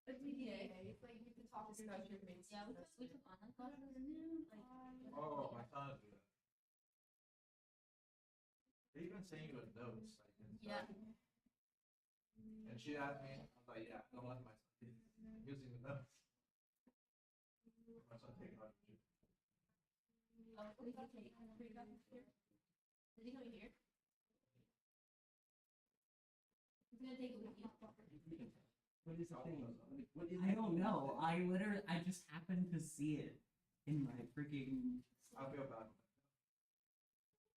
It's VDA. It's like we can talk You're not your main Yeah, we took online classes and then like. Oh, my son do that. They even send you a notes like Yeah. and she asked me, I was like, yeah, don't let my son using the notes. My son take it out. Oh, we can take. Did he come here? He's gonna take it with you. What is the thing? What is I don't know. I just happened to see it in my freaking. I feel bad.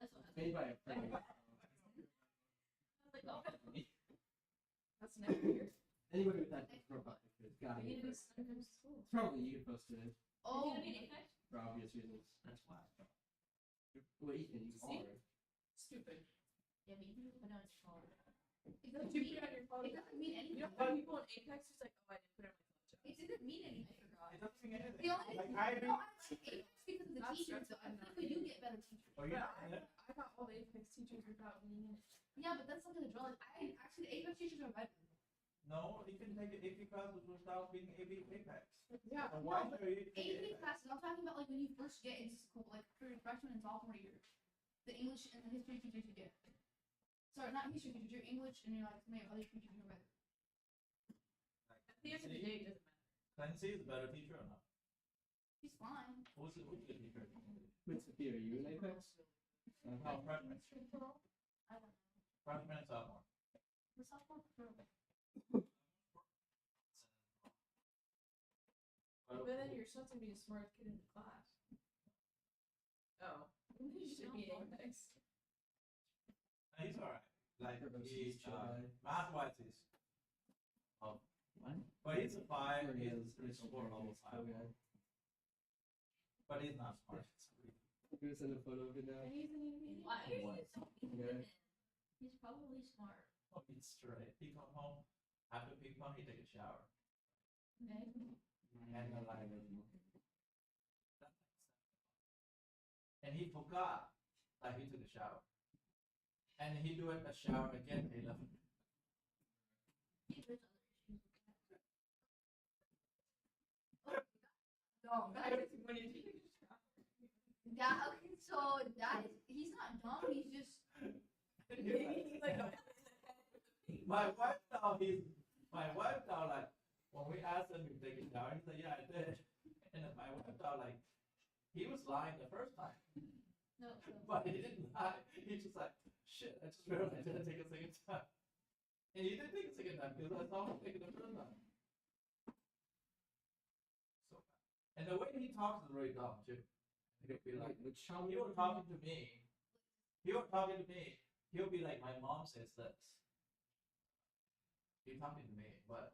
That's what I was Made by a friend. like, oh. That's next year. Anybody with that profile picture has got to We be need to do first. something in school. Probably you could post it Oh. Is it gonna be an Apex? for obvious reasons. That's why. Well, Ethan, you See? are. Stupid. Yeah, but you can put on your phone. It But doesn't you mean, put it on your phone. it doesn't mean You anything. know how people in Apex just like, oh, I didn't put it on my phone. It didn't mean anything. It doesn't mean anything. The only Like, no, I I do. like Apex because of the That's teachers. stressful. I feel like you get better teachers. Oh, you I got all the Apex teachers without being in it. Yeah, but that's something to draw. Like, actually, the Apex teachers are better. No, you can take an AP classes without being Apex. Yeah. And why are you taking AP classes, I'm talking about like when you first get into school, like for your freshman and sophomore year. The English and the history teachers you get. Sorry, not history teachers, your English and your like some of your other teachers are better. At the end of the day, it doesn't matter. Clancy is a better teacher or not? He's fine. Who's the good teacher? What's the theory? You in Apex? Oh, freshman. I don't know. Freshman and sophomore. The sophomore prefer. But then your son's gonna be the smartest kid in the class. Oh. You should be in Apex. He's alright. Like He's he's chill guy. math wise he's What? but he's a 5, Or he he's has he's score level 5. But he's not smart. I'm gonna send a photo of it now. And he's in EV. Why are you so mean to Okay. him? He's probably smart. Oh, he's straight. He come home after peak fun, he take a shower. Okay. And then like and he forgot that he took a shower. And he do it a shower again, he left. There's other issues with that. Oh, I that was when you take a shower. that okay, so that is he's not dumb, he's just He's like, My wife now like when we asked him to take a shower, he said, yeah, I did. And then my wife now like he was lying the first time. no, But he didn't lie. He just like, shit, I just realized I didn't take a second time. And he didn't take a second time because I saw him take it the first time. And the way he talks is really dumb too. He'll be like, Which he was talking to me. He was talking to me. He'll be like, my mom says this. He's talking to me, but.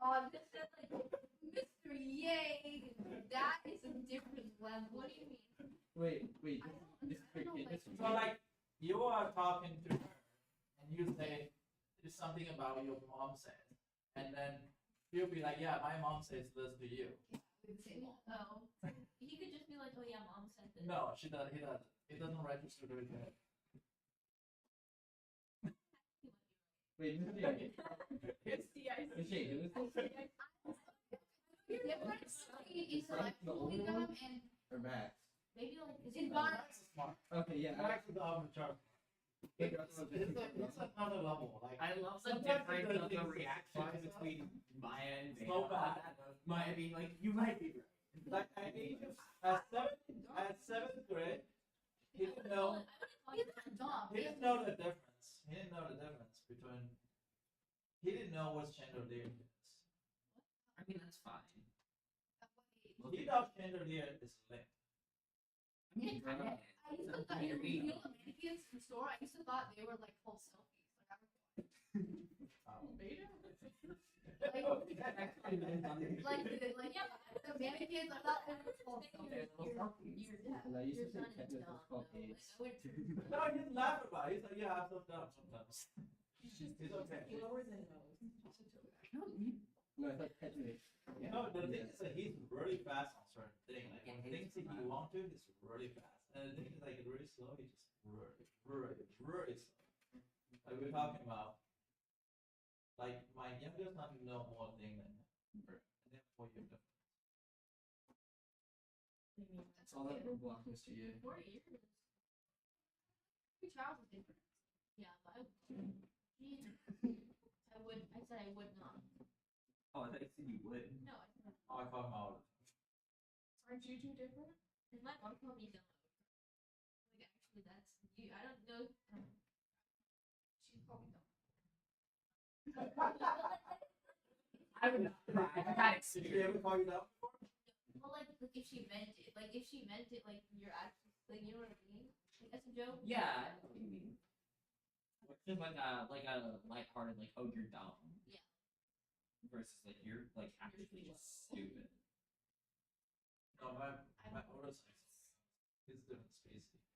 Oh, this is like Mr. Yay. That is a different level. What do you mean? Wait. So like, you are talking to her, and you say it's something about your mom said, and then he'll be like, yeah, my mom says this to you. Oh, he could just be like, oh yeah, mom said this. No, she does. He doesn't. It doesn't register to his head. Wait, It's DIC. who's this? The difference is like holding them and Or Max? maybe like environment. Max is smart. Okay, yeah. Max is off the chart. It's another level. Like I love the sometimes difference the of the things- reaction between Maya and so bad. Maya being like, you might be right. Like at seventh grade, he didn't know. He's not dumb. He didn't know the difference. He didn't know the difference between. He didn't know what chandelier is. I mean, that's fine. He thought chandelier is lit. I mean, kind of. I used to thought, you know, the mannequins from store, I used to thought they were like full selfies. Like, Beta? like yeah, the mannequins, I thought they were full selfies. And I used to think Tetris was called AIDS. No, he didn't laugh about it. He's like, yeah, I'm so dumb sometimes. He's okay. Lower than those. No, I thought Tetris. Yeah. No, the thing is that he's really fast on certain things. Like when things that you want to, he's really fast. And the thing is like really slow, he's just really slow. Like we're talking about, like my youngest son know more things than him. And then 4 years difference. It's all that Roblox, Mr. Yu. 4 years. Every child is different. Yeah, but I said I would not. Oh, I thought you said you would. No, I said Oh, I call him out. Aren't you two different? and my mom called me dumb. Like actually, that's you. I don't know. She called me dumb. I would not cry. I've had Did she ever call you that? Well, like if she meant it, like you're actually, like you know what I mean? Like that's a joke. Yeah, I know what you mean. Just like a lighthearted, like, oh, you're dumb. Yeah. Versus like you're like actually just stupid. No, my older son, he's a different species.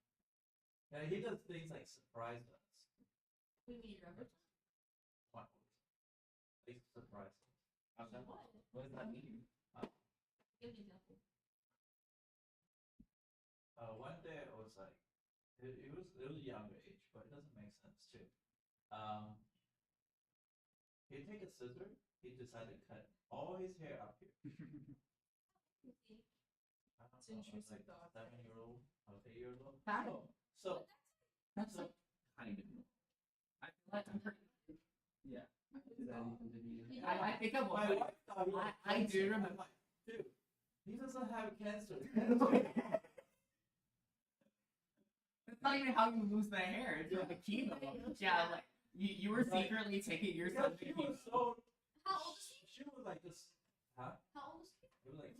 Yeah, he does things like surprise us. We mean rubber. My older son. He surprise us. How's that? What? What does that mean? Give me an example. One day I was like, it was a younger age, but it doesn't make sense too. He'd take a scissor, he decided to cut all his hair up here. I don't know, I was intrusive like thought. 7-year-old, I was 8 years old. How? So, That's so like kind of normal. I feel like I'm pretty. Yeah. Is that even the video? I think I'm. my wife thought he had I do cancer. remember. I'm like, dude, he doesn't have cancer. That's not even how you lose the hair. It's like a chemo. Yeah, like you were secretly taking your Because son to she chemo. was so, How old is he? she was like this, huh? How old is he? It was like,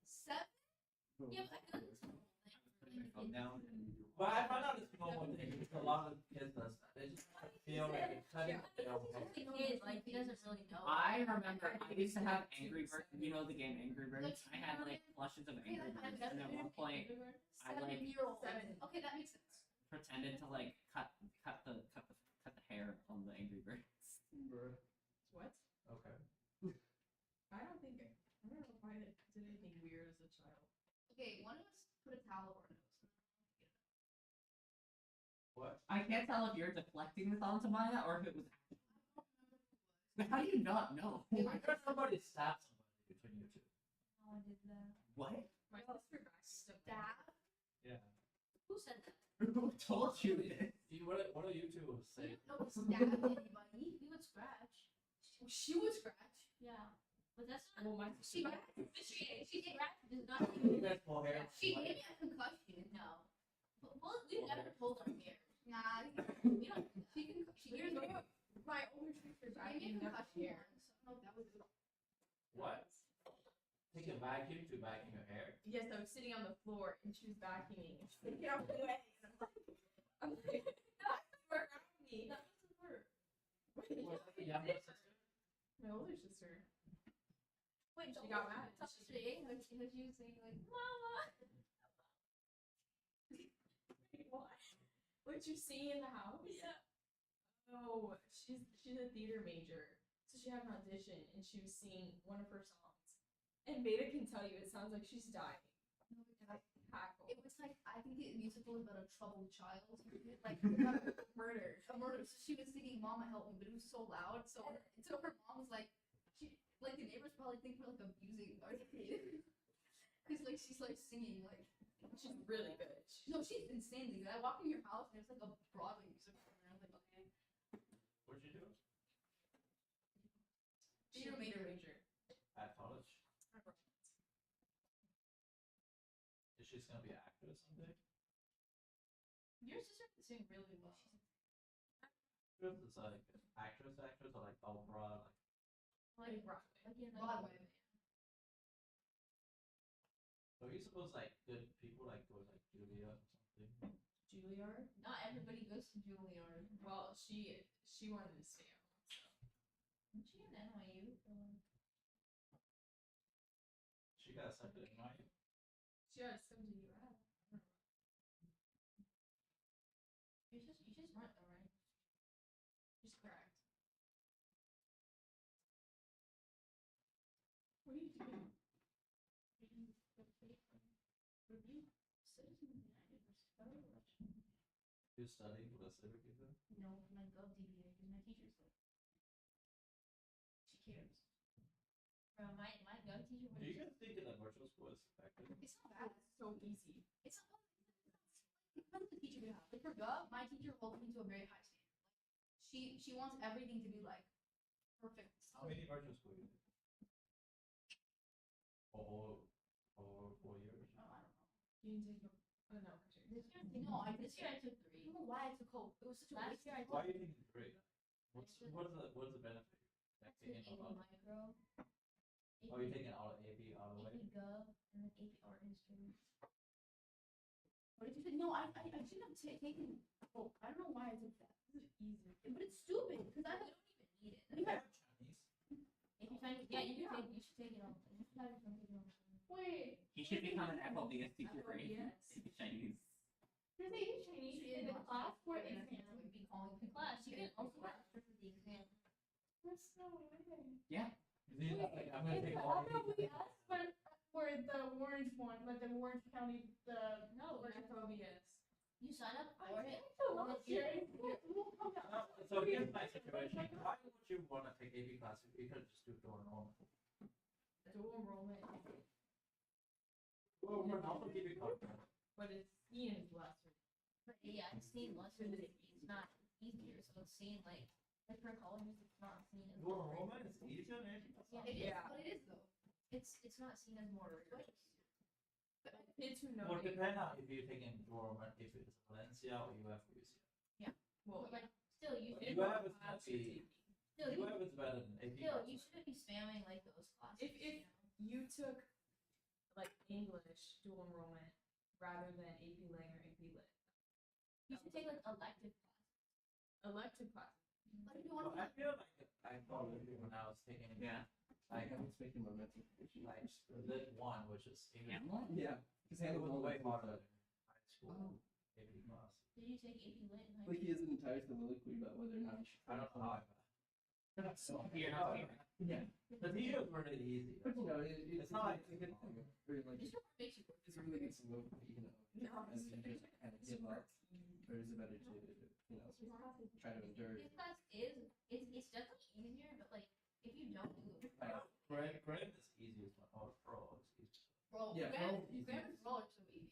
7? Yeah, but I feel like it's normal. Calm down. but I found out it's a normal thing. Because a lot of kids does that. They just feel like it's cutting their own hair. The kid, like he doesn't really know. I remember I used to have Angry Birds. You know the game Angry Birds? I had like plushes of Angry Birds, and at one point I like 7-year-old. Okay, that makes sense. pretended to like cut the hair on the Angry Birds. What? Okay. I don't know if I did anything weird as a child. Okay, one of us put a towel over our nose. What? I can't tell if you're deflecting this onto Maya or if it was. How do you not know? I heard somebody stab somebody between you two. No one did that. What? My sister got stuff. Stab? Yeah. Who said that? Who told you this? What do you two We say? don't stab anybody. We would scratch. She would scratch. Yeah. But that's not. Well, my She sister. she scratched does not You mean. guys pull hair. She gave me a concussion. No. Well, we've never pulled our hair. Nah, we don't. She hears me. My older sister got She gave me a never concussion here. once. So I don't know if that was it. What? Take a vacuum to vacuum your hair? Yes, I was sitting on the floor and she was vacuuming and she's like, get out of the way. And I'm like, that's work around me. That doesn't work. Yeah. My older sister. Wait, She got mad. Today, when she was saying like, "Mama." What? What you see in the house? Yeah. Oh, she's a theater major. So she had an audition and she was singing one of her songs. And Beta can tell you it sounds like she's dying. Cackle. It was like, I think the musical was about a troubled child, like about a murder. A murder. So she was singing "Mama Help Me," but it was so loud. So her mom was like, the neighbors probably think we're like abusing our kid, because like she's like singing like. She's really good. No, she's insanely good. I walked in your house and it was like a Broadway musical, and I was like, okay. What'd you do? Theater major. At college? Is she gonna be an actress someday? Your sister can sing really well. Actress is like actress or like opera, Like Broadway. Like in Broadway. So you suppose like good people like go like Julia or something? Juilliard. Not everybody goes to Juilliard. Well, she wanted to stay on. Isn't she in NYU? She got accepted in NYU. She has some to US. You just smart though, right? She's correct. What are you doing? Review Citizen United was federal election. You studying for the civic exam? No, my gov DBA because my teacher's like, she cares. My gov teacher Do was. you guys think that virtual school is effective? It's not bad. It's so easy. It's not. It depends on the teacher you have. Like for gov, my teacher holds me to a very high standard. Like she wants everything to be like perfect. How many virtual school you did? Or 4 years? Oh, I don't know. You can take no, actually. This year I took 3. I don't know why I took hope. It was such a Last waste. year I Why are you taking 3? What's the benefit? I Like took taking AP a lot. Micro. Oh, you're taking all AP out of the way? AP Gov and then AP Art History. What did you say? No, I shouldn't have taken. Oh, I don't know why I took that. This is easy. But it's stupid because I don't even need it. You have Chinese. AP Chinese, yeah, you should take it all. You should have it from taking it all. Wait. He should become an FLDS teacher for Yes. Chinese. There's a Chinese in the class for exam. exam. Like be calling people. Class, you can also register for the exam. That's no way. I'm gonna take all AP. We asked for the orange one, like the Orange County, the. No, we're FOBS. You sign up for it. Last year, it won't come out. So here's my situation. Why would you want to take AP classes? You could just do dual enrollment. Dual enrollment. Well, we're also keeping confident. But it's seen as lesser. But yeah, it's seen lesser than it's not easier. So it's seen like for colleges, it's not seen as Dual more. enrollment is easier than AP classes. Yeah, it is. Yeah. But it is though. It's not seen as more rigorous. But kids who know Well, it, depend on if you're taking dual enrollment, if it's Valencia or UF or UCF. well, But like still, you it should. UF is class gonna be, Still, you, UF is better than AP still, you classes. shouldn't be spamming like those classes. If- you know? you took like English dual enrollment rather than AP Lang or AP Lit. You should take like elective classes. Elective classes. But if you want Well, to, I feel like I thought when I was taking Yeah. like expecting momentum. like Lit 1, which is English. Yeah, because It Hannah was was way way harder harder. than high school AP class. did you take AP Lit in high Like school? he has an entire soliloquy about whether or not he should. I don't know how I passed. So You're not saying yeah, The theaters were really easy. but you know, it's not like- a good thing. Or like This report makes you work. it's a really good soliloquy, you know. And you just kind of give up, or is it better to try to endure? This class is it's definitely easier, but like if you don't do it, Graham is easiest one, or Pro is easiest. bro, Yeah, grammar Pro is grammar easy. Pro is so easy.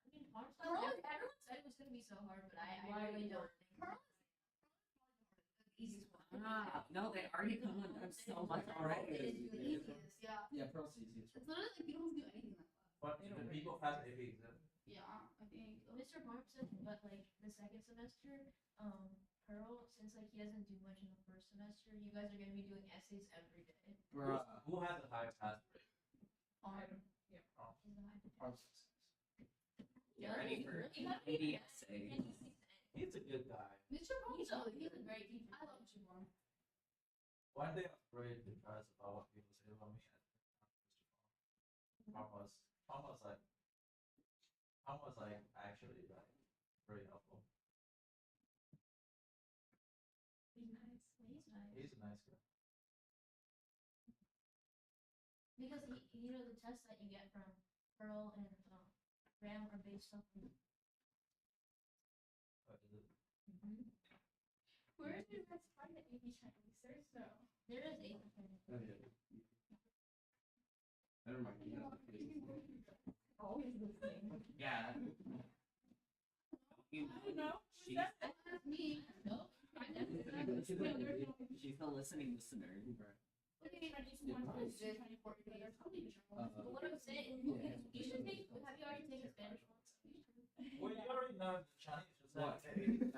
I mean, hard stuff. Everyone said it was gonna be so hard, but I really don't think. Pro is the easiest one. no, they already come with them so much It already. is the easiest, yeah. Yeah, Pearl's the easiest. It's literally like you don't do anything like that. But the people pass AP exam. Yeah, I think Mr. Barb said, but like the second semester, Pearl, since like he doesn't do much in the first semester, you guys are gonna be doing essays every day. Bruh. Who has a higher pass rate? Yeah. Oh. Get ready for You gotta be EDSA. He's a good guy. Mr. He's a great teacher. I love Mr. Bond. One day I was really depressed about what people say about me. Mom was like actually like very helpful. He's nice. He's nice. He's a nice guy. Because the tests that you get from Pearl and Ram are based off of. But is it? Where did you guys find the AP Chinese? There's no. There is a. Oh, yeah. Never mind. You know, Always listening. Yeah. You, I don't know. she's, That's me. No. she's the listening listener. Okay, I just What want is it? to report you. But what I'm saying, you should take. Have you already taken Spanish once? Well, you already know the Chinese just What?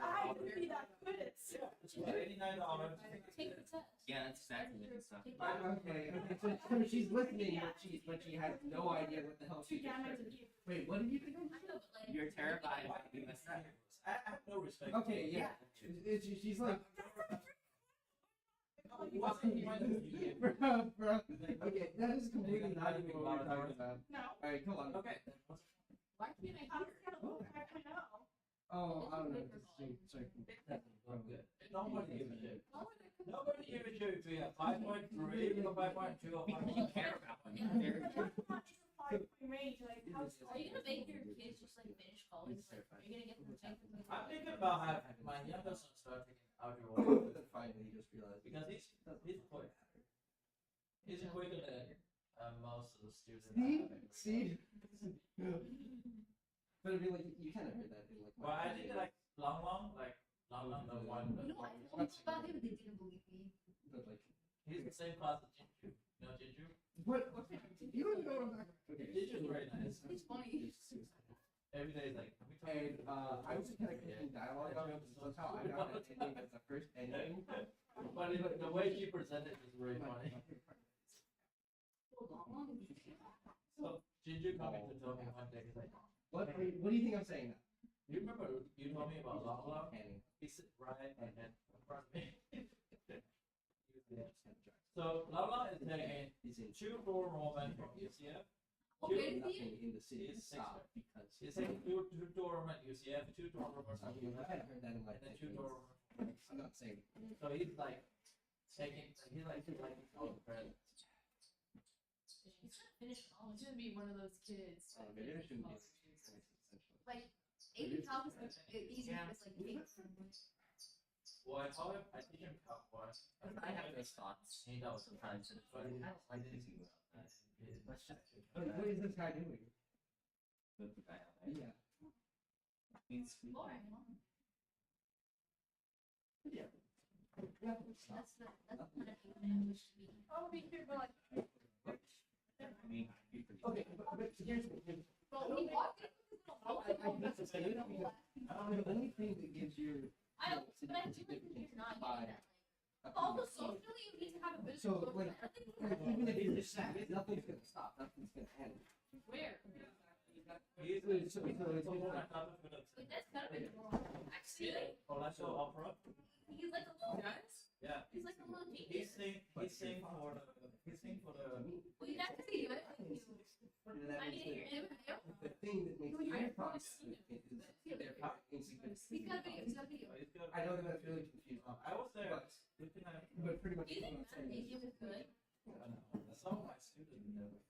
I have to be that quiz. $89. Take the test. Yeah, that's exactly what it's stuff. Take the Okay, so she's listening, but she has no idea what the hell Two she just gammas said. of you. Wait, what did you think? I know, but like. You're terrified. I have no respect. Okay, yeah. She's like, bro. Okay, that is completely not even what we're talking about. No. Alright, come on. Okay. Why can't I I hear? was gonna look, I know. Oh, I don't know. Sorry. Nobody gives a shit. Nobody gives a shit if you have 5.3 or 5.2 or Because you 5.1. care about one. That's not in the 5-point range, like, how's Are you gonna make your kids just like finish college? Like, are you gonna get them technically? I'm thinking about having my youngest son start taking algebra Finally, he just realized. because he's quick. He's quicker than most of the students. See? But I mean, like, you kind of heard that in, like, Well, I think like long the one. You know, I told them about him, they didn't believe me. but, like, He's the same class as Jinju. You know Jinju? what? You don't know what I'm talking about. Okay. Jinju's very nice. He's funny. Every day is like, we talk. And I was just kind of getting dialogue on it, so somehow I got that ending as the first ending. But the way she presented is very funny. So Jinju coming to tell me one day, he's like, What do you think I'm saying now? you remember you told me about Long Long? Panning. He's right and in front of me. So Long Long is taking He's in two-door Roman from UCF. Okay, nothing in the city He's stop because He's taking two-door Roman UCF, two-door Roman from I mean, I UCF, kind of heard that in my and then head. two-door. I'm not saying. So he's like taking, he's like all the credit. He's gonna finish He's college. gonna be one of those kids. Oh, maybe I shouldn't be. Like, AP Calc is like easy. Yeah. It's like cake. Well, I told him, I teach him Calc 1. I have those thoughts He knows. sometimes. And it's like, I don't like this. Let's just. What is this guy doing? The guy out there. Yeah. Means Boring. Yeah. That's the kind of thing I wish to be. Oh, be careful, like, I mean, be pretty. Okay, but here's the thing. Well, he walked in with his little The only thing that gives your I don't, but I do like that you're not getting that. Like, but also socially, you need to have a good. So, social like, life. I think even if you just sat, nothing's gonna stop, nothing's gonna end. where? He's So it's Like, that's kind of adorable. Actually, like, Orlando Opera. he's like a little Yeah. He's like a little He genius. sing for the. Well, you have to see it. I need to hear him. The thing that makes your process is their insecurity. He's got a video. He's got a video. He's good. I know that that's really confusing, I was there. but, Looking at but pretty much Do you what I'm think that saying is. Asian is good? some of my students there before.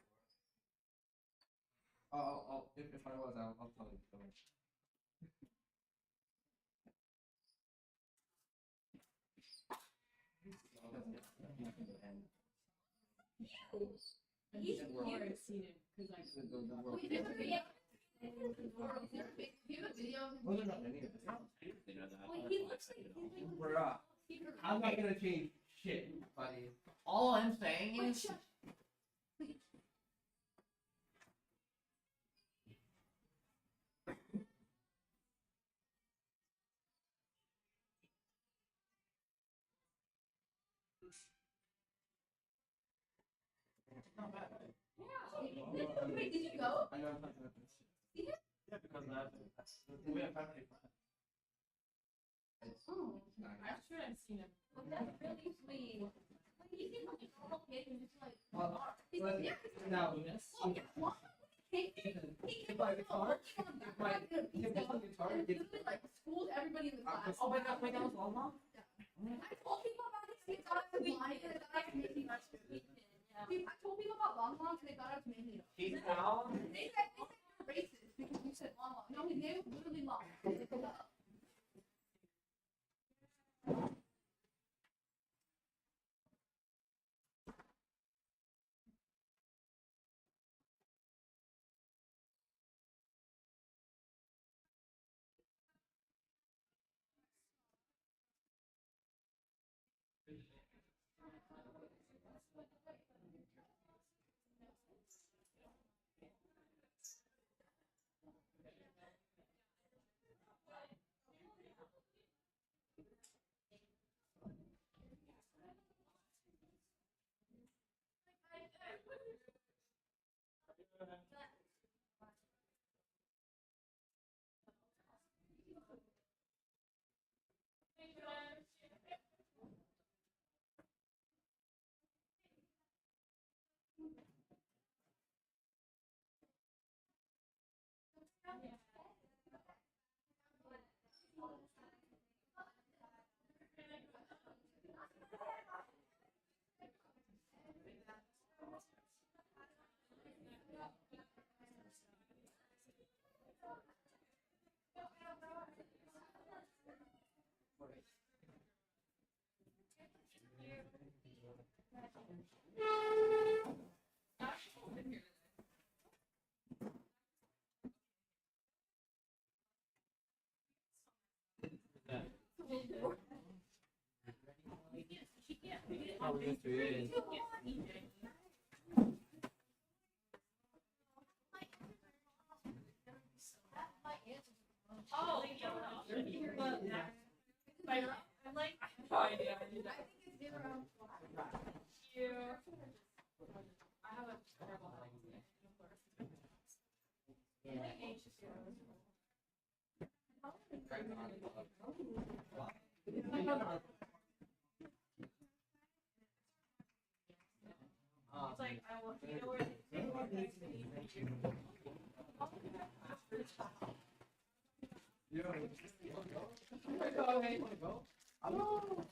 If I was, I'll tell you. He's I've cute. seen him because I. Wait, there's a video. There's a video of him. Well, they're not any of it. They know that. Wait, he looks like he's like. Bruh. I'm not gonna change shit, buddy. All I'm saying Wait, is. shut. Wait. not bad. Wait, did you go? I know. Yeah, because we have family friends. Oh, I'm sure I've seen him. well, that's really sweet. Like, he seems like a normal kid who's just like, he's Well, yeah, now, well, yeah, well, he if came I up with a guitar, Pokemon backpack and a if pizza, I guitar, and if literally like schooled everybody in the class. Oh my god, wait, that was Long Long? I told people about this, they thought I was lying, and they thought I was making up. I told people about Long Long, and they thought I was making it up. He's out. They said you're racist because you said Long Long. No, his name was literally Long. Oh, yes, it is. Oh, but I'm like, I have no idea. I need that. I think it's 0. You. I have a terrible headache. I'm like anxious. It's like, I want, you know where Oh, hey, wanna go? I'm no.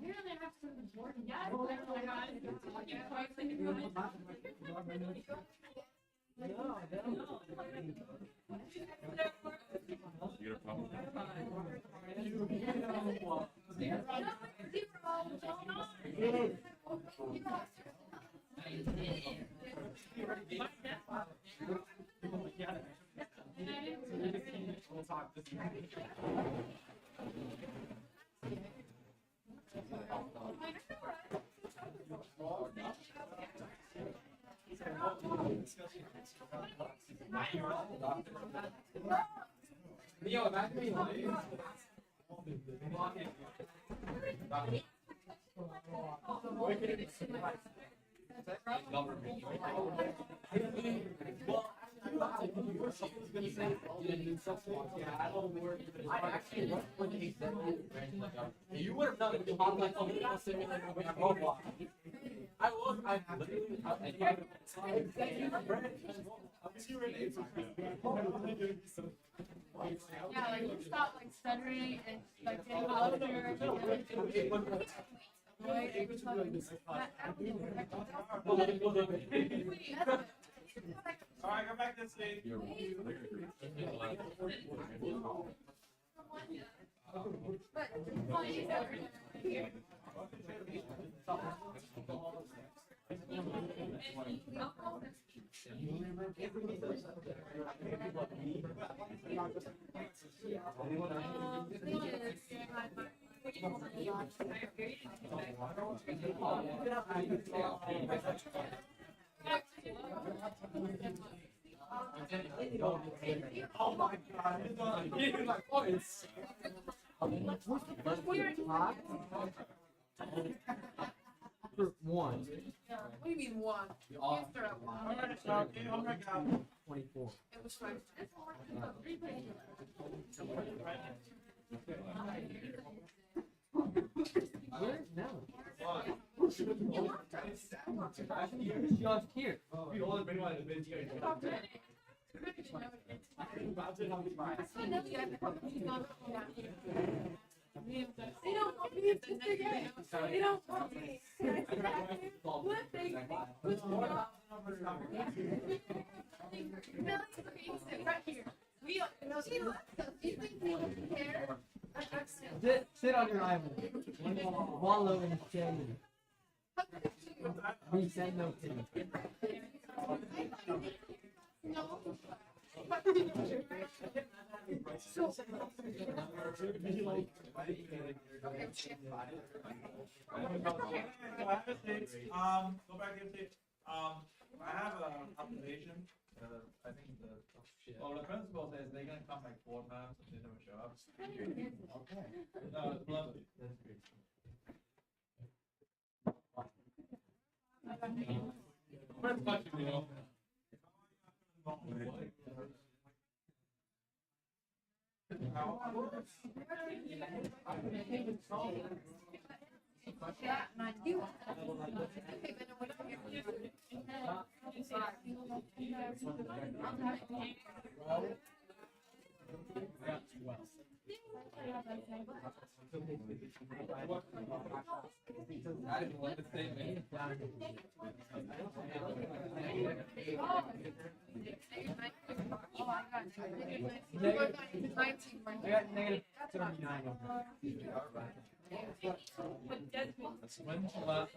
apparently I have to go to the board. Yeah, I don't know how to fucking twice like a You get a problem? Yo, imagine me late. You would have done it. I was. I literally. Yeah, like you stop like stuttering and like getting louder. Alright, go back to sleep. Oh my god. You're like, oh, it's. For one. What do you mean one? You can't start at one. Alright, so game over go. 24. It was fine. Where? No. Just here. They don't want me to forget. They don't want me. What they right here. We don't know. See, look, so these things we don't care. Sit on your island. Wallow in shame. We said no to. No. Go back and see. I have an observation. I think the principal says they're gonna come like 4 times and they never show up. No, it's lovely. Yeah, not you. Okay, but what if When's the last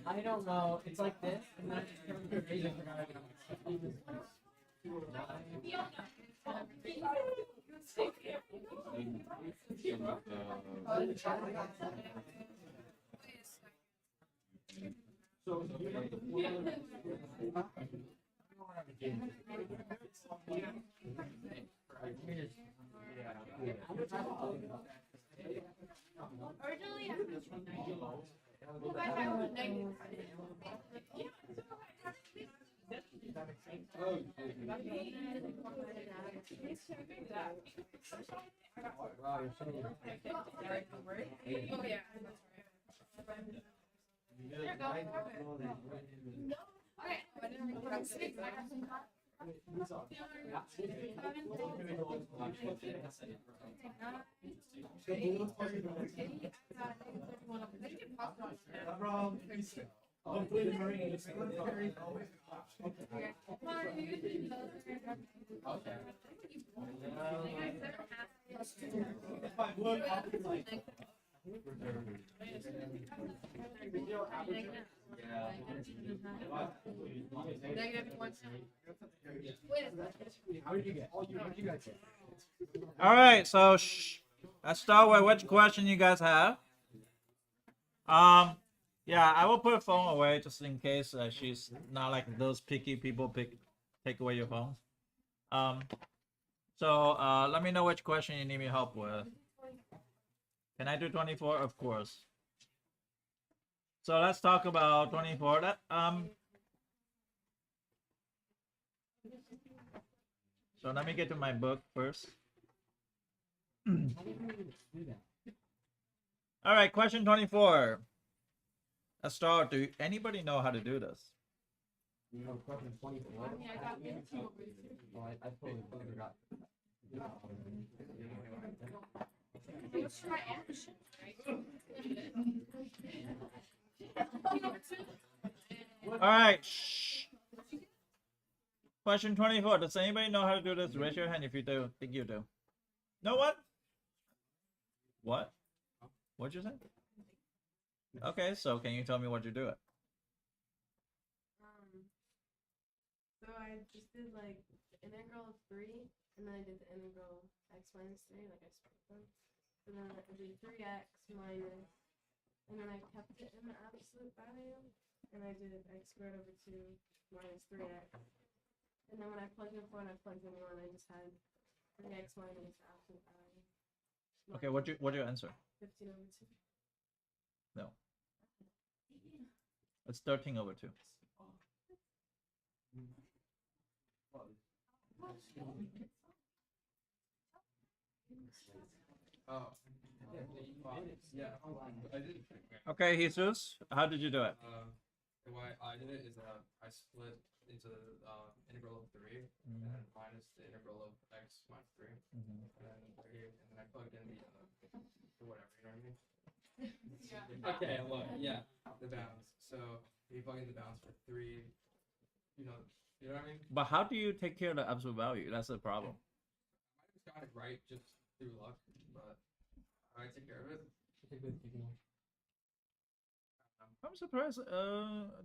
I don't know. It's like this, and then I just turn the page and originally I was negative. wow, you're so Oh yeah. There you go. Okay. I didn't really have to take that. How did you get? What did you guys get? All right, so let's start with which question you guys have. Yeah, I will put her phone away just in case she's not like those picky people take away your phone. So let me know which question you need me help with. Can I do 24? Of course. So let's talk about 24. So let me get to my book first. All right, question 24. Let's start. Do anybody know how to do this? Question 24. I mean, I got into Oh, I totally forgot. Let's try action, All right. Shh. Question 24. Does anybody know how to do this? Raise your hand if you do. Think you do. No one? What? What'd you say? Okay, so can you tell me what you do it? So I just did like the integral of 3, and then I did the integral x minus 3, like I split them. And then I did 3x minus and then I kept it in the absolute value, and I did x squared over 2 minus 3x. And then when I plugged in 4 and I plugged in 1, I just had 3x minus the absolute value. Okay, what's your answer? 15 over 2. No. It's 13 over 2. Oh. Yeah. I did. Okay, Jesus, how did you do it? The way I did it is I split into the integral of 3 and then minus the integral of x minus 3, and then right here, and then I plugged in the whatever, you know what I mean? Okay, look, yeah, the bounds. So you plug in the bounds for 3, you know what I mean? But how do you take care of the absolute value? That's the problem. I just got it right just through luck, but I take care of it. I'm surprised.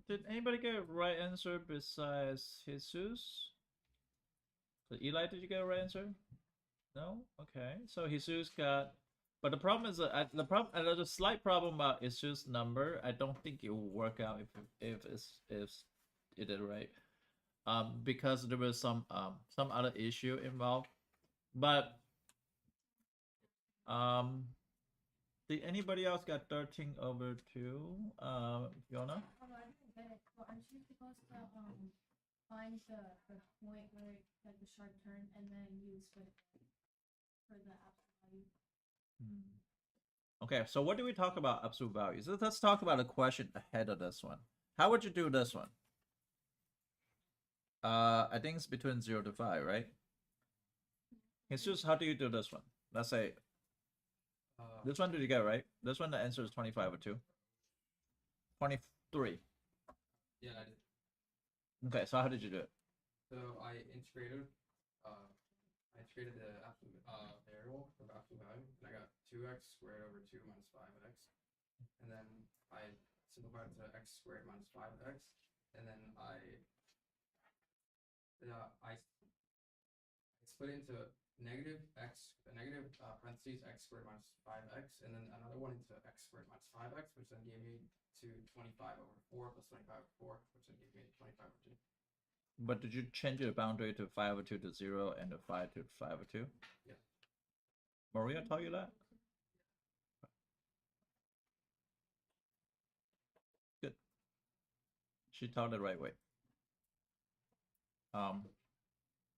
Did anybody get a right answer besides Jesus? So Eli, did you get a right answer? No. Okay. So Jesus got. But the problem is that there's a slight problem about Jesus' number. I don't think it will work out if it did right. Because there was some other issue involved. But did anybody else got 13 over 2? Fiona? I didn't get it. Well, aren't you supposed to find the point where it, like the sharp turn and then use for the absolute value? Okay, so what do we talk about absolute values? Let's talk about a question ahead of this one. How would you do this one? I think it's between 0 to 5, right? Jesus, how do you do this one? Let's say this one did you get right? This one the answer is 25 over 2. 23. Yeah, I did. Okay, so how did you do it? So I integrated the absolute variable for the absolute value, and I got 2x squared over 2 minus 5x, and then I simplified it to x squared minus 5x, and then I split it into negative parentheses x squared minus 5x, and then another one into x squared minus 5x, which then gave me to 25 over 4 plus 25 over 4, which then gave me 25 over 2. But did you change your boundary to 5 over 2 to 0 and the 5 to 5 over 2? Yeah. Maria taught you that? Good. She taught it the right way.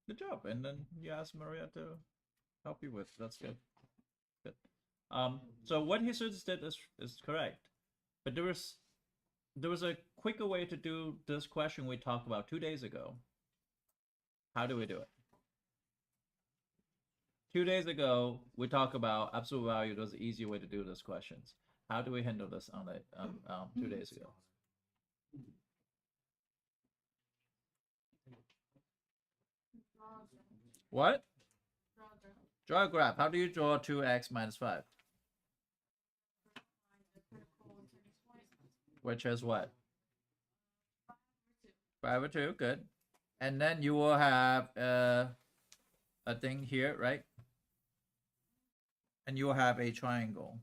Good job. And then you asked Maria to help you with. That's good. Good. So what he just did is correct. But there was a quicker way to do this question we talked about 2 days ago. How do we do it? 2 days ago, we talked about absolute value. There was an easy way to do those questions. How do we handle this on 2 days ago? What? Draw a graph. How do you draw 2x minus 5? Which is what? 5 over 2, good. And then you will have a thing here, right? And you will have a triangle.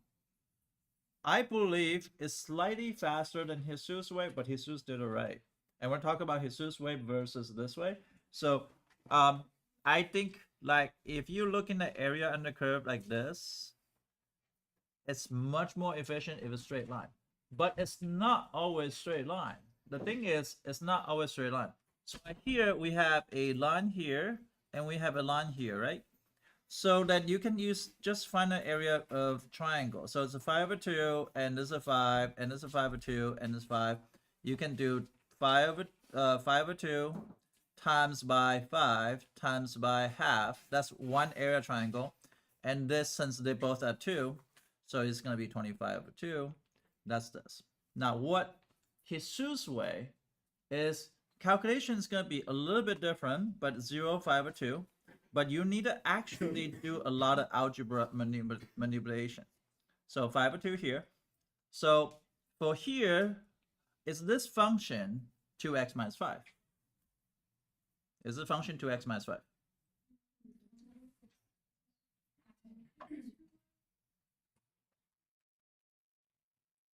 I believe it's slightly faster than Jesus' way, but Jesus did it right. And we're talking about Jesus' way versus this way. So I think like if you look in the area under curve like this, it's much more efficient if it's straight line. But it's not always straight line. The thing is, it's not always straight line. So here we have a line here and we have a line here, right? So that you can just find an area of triangle. So it's a 5 over 2 and this is a 5 and this is a 5 over 2 and this 5. You can do 5 over 2 times by 5 times by half. That's one area triangle. And this, since they both are 2, so it's going to be 25 over 2. That's this. Now, what Jesus' way is, calculation is going to be a little bit different, but 0, 5 over 2. But you need to actually do a lot of algebra manipulation. So 5 over 2 here. So for here, is this function 2x minus 5? Is the function 2x minus 5?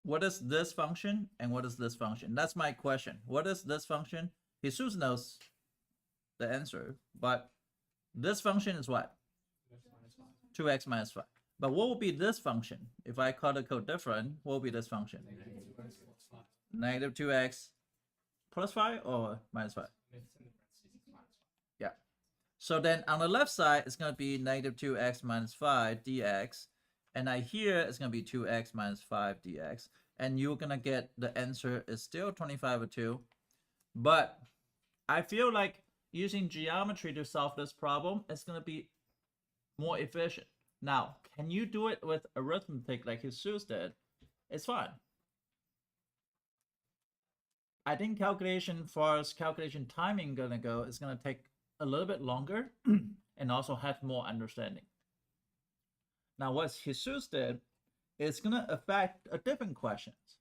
what is this function and what is this function? That's my question. What is this function? Jesus knows the answer, but this function is what? 2x minus 5. But what will be this function? If I color code different, what will be this function? Negative 2x plus 5 or minus 5? Yeah. So then on the left side, it's going to be negative 2x minus 5 dx. And here it's going to be 2x minus 5 dx. And you're going to get the answer is still 25/2. But I feel like using geometry to solve this problem is going to be more efficient. Now, can you do it with arithmetic like Jesus did? It's fine. I think calculation for us, calculation timing gonna go is gonna take a little bit longer and also have more understanding. Now, what Jesus did is gonna affect a different questions.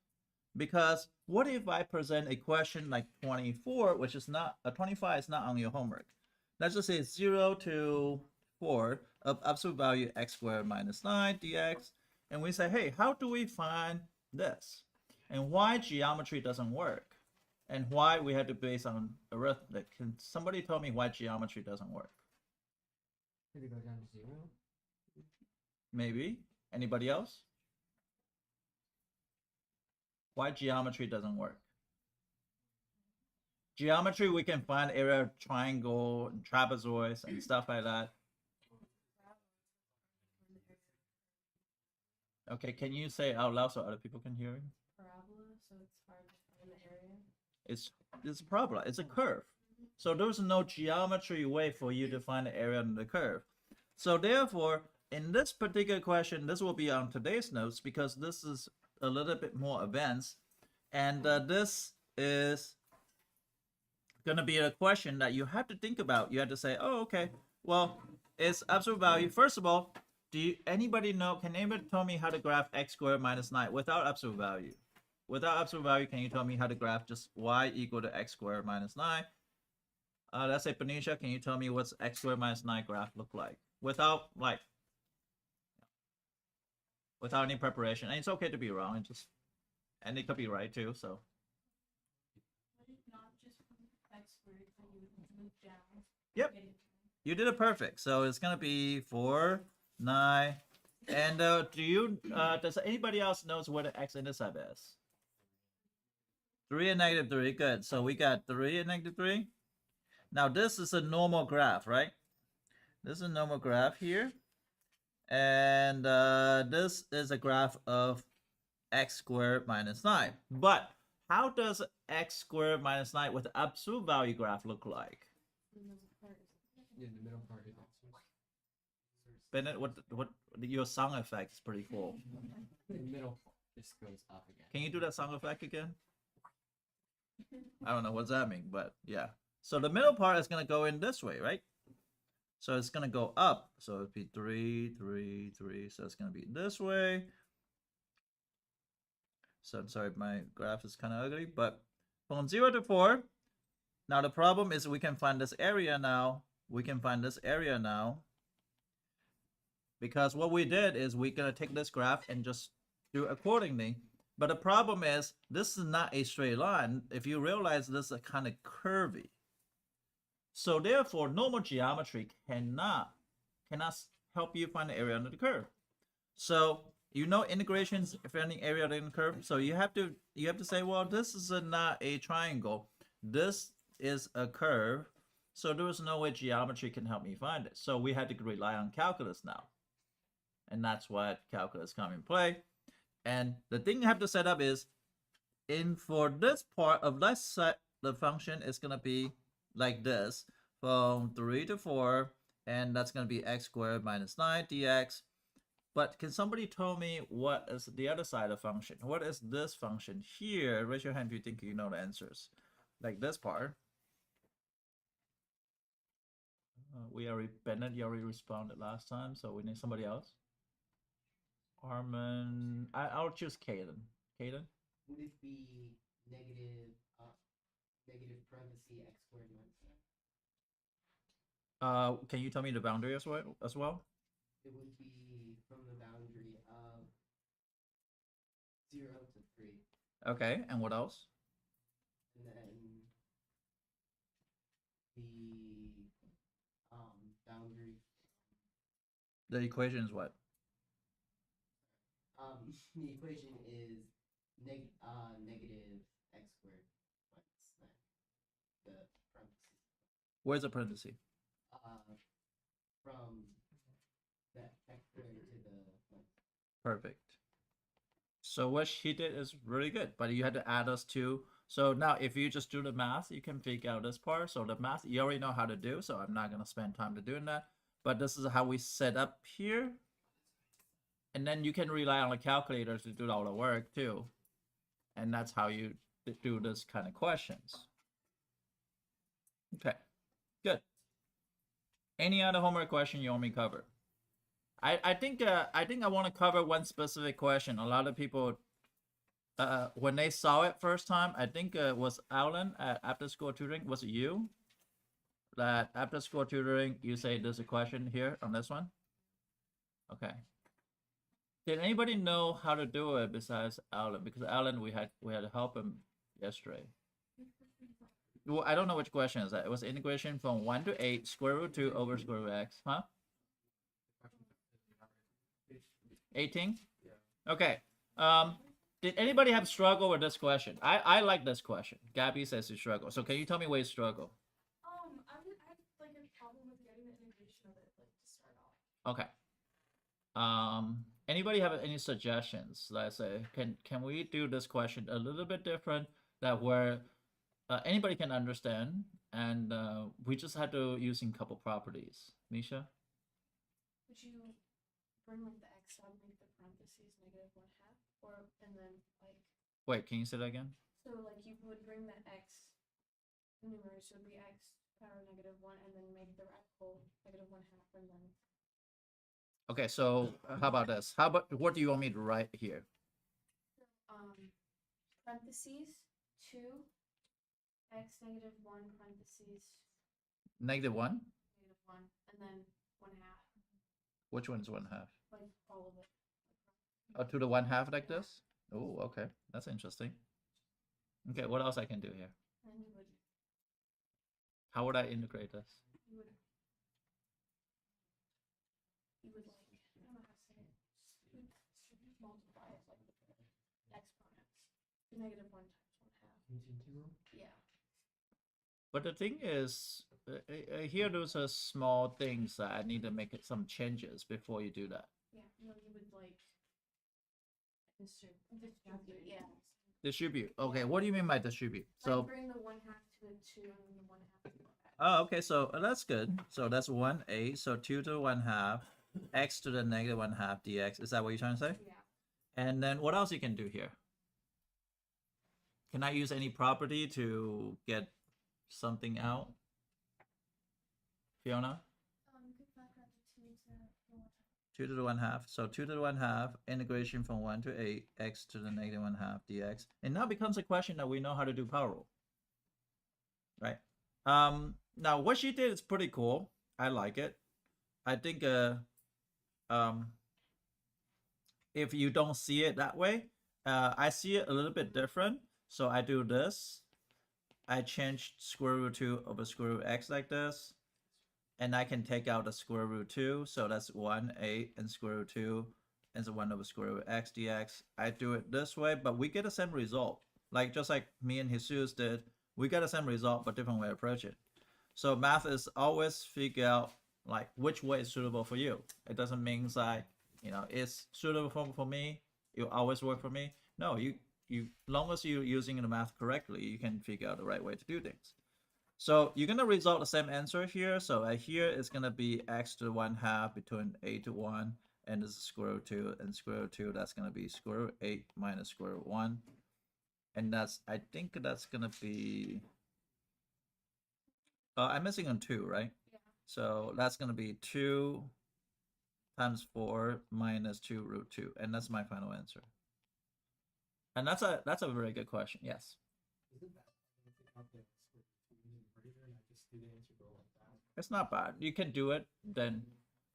Because what if I present a question like 24, which is not, 25 is not on your homework. Let's just say 0 to 4 of absolute value x squared minus 9 dx. And we say, hey, how do we find this? And why geometry doesn't work? And why we had to base on arithmetic? Can somebody tell me why geometry doesn't work? Did it go down to 0? Maybe. Anybody else? Why geometry doesn't work? Geometry, we can find area of triangle, and trapezoids, and stuff like that. Okay, can you say out loud so other people can hear you? Parabola, so it's hard to find the area. It's a parabola. It's a curve. So there's no geometry way for you to find the area under the curve. So therefore, in this particular question, this will be on today's notes because this is a little bit more advanced. And this is going to be a question that you have to think about. You have to say, oh, okay, well, it's absolute value. First of all, anybody know, can anybody tell me how to graph x squared minus 9 without absolute value? Without absolute value, can you tell me how to graph just y equal to x squared minus 9? Let's say, Panisha, can you tell me what's x squared minus 9 graph look like? Without any preparation. And it's okay to be wrong. And it could be right too, so. Would it not just be x squared and you would move down? Yep. You did it perfect. So it's gonna be 4, 9. And does anybody else knows what the x-intercept is? 3 and negative 3, good. So we got 3 and negative 3. Now this is a normal graph, right? This is a normal graph here. And this is a graph of x squared minus 9. But how does x squared minus 9 with the absolute value graph look like? Yeah, the middle part is also. Bennett, what your sound effect is pretty cool. The middle just goes up again. Can you do that sound effect again? I don't know what that means, but yeah. So the middle part is gonna go in this way, right? So it's gonna go up. So it'd be 3, 3, 3. So it's gonna be this way. So I'm sorry, my graph is kind of ugly, but from 0 to 4. Now the problem is we can find this area now. Because what we did is we're gonna take this graph and just do accordingly. But the problem is this is not a straight line. If you realize this is kind of curvy. So therefore, normal geometry cannot help you find the area under the curve. So you know integrations finding area under the curve. So you have to say, well, this is not a triangle. This is a curve. So there was no way geometry can help me find it. So we had to rely on calculus now. And that's what calculus come in play. And the thing you have to set up is, for this part of let's set the function is gonna be like this from 3 to 4, and that's gonna be x squared minus 9 dx. But can somebody tell me what is the other side of the function? What is this function here? Raise your hand if you think you know the answers. Like this part. Bennett, you already responded last time, so we need somebody else. Armin, I'll choose Kaden. Kaden? Would it be negative parenthesis x squared minus 9? Can you tell me the boundary as well? It would be from the boundary of 0 to 3. Okay, and what else? And then the boundary. The equation is what? The equation is negative x squared minus 9. The parentheses. Where's the parenthesis? From the x squared to the Perfect. So what she did is really good, but you had to add us to. So now if you just do the math, you can figure out this part. So the math you already know how to do, so I'm not gonna spend time to doing that. But this is how we set up here. And then you can rely on the calculator to do all the work too. And that's how you do this kind of questions. Okay, good. Any other homework question you want me to cover? I think I want to cover one specific question. A lot of people, when they saw it first time, I think it was Alan at After School Tutoring. Was it you? That After School Tutoring, you say there's a question here on this one? Okay. Did anybody know how to do it besides Alan? Because Alan, we had to help him yesterday. Well, I don't know which question is that. It was integration from 1 to 8 square root 2 over square root x, huh? 18? Yeah. Okay. Did anybody have struggle with this question? I like this question. Gabby says you struggle. So can you tell me where you struggle? I had like a problem with getting the integration of it, like to start off. Okay. Anybody have any suggestions? Let's say, can we do this question a little bit different, that where anybody can understand, and we just had to using couple properties. Misha? Would you bring like the x out, make the parentheses -1/2, or and then like Wait, can you say that again? so like you would bring the x numerator, so it would be x power -1, and then make the radical -1/2, and then Okay, so how about this? How about what do you want me to write here? parentheses 2 x -1 parentheses -1? -1, and then 1/2, Which one's 1/2? like all of it. Oh, to the 1/2 like this? Oh, okay, that's interesting. Okay, what else I can do here? And you would How would I integrate this? you would like, I don't know how to say it. You would multiply it like with the exponents. -1 times 1/2. Yeah. But the thing is, here those are small things that I need to make some changes before you do that. Yeah. No, you would like distribute. Yeah. Distribute. Okay, what do you mean by distribute? Like So, bring the 1/2 to the 2 and then the 1/2 to the x. oh, okay, so that's good. So that's 1/8. So 2 to the 1/2, x to the -1/2 dx. Is that what you're trying to say? Yeah. And then what else you can do here? Can I use any property to get something out? Fiona? You could factor out the 2 to the 1/2. 2 to the 1/2. So 2 to the 1/2, integration from 1 to 8, x to the -1/2 dx. And now becomes a question that we know how to do power rule. Right? Now what she did is pretty cool. I like it. I think if you don't see it that way, I see it a little bit different. So I do this. I change square root 2 over square root x like this. And I can take out the square root 2. So that's 1/8 and square root 2 and 1 over square root x dx. I do it this way, but we get the same result. Like just like me and Jesus did, we get the same result, but different way to approach it. So math is always figure out like which way is suitable for you. It doesn't mean like, you know, it's suitable for me, it always work for me. No, you long as you're using the math correctly, you can figure out the right way to do things. So you're gonna result the same answer here. So here is gonna be x to the 1/2 between 8 to 1, and this is square root 2, and square root 2, that's gonna be square root 8 minus square root 1. And that's, I think that's gonna be, I'm missing on 2, right? Yeah. So that's gonna be 2 times 4 minus 2 root 2, and that's my final answer. And that's a very good question. Yes. It's not bad. You can do it. Then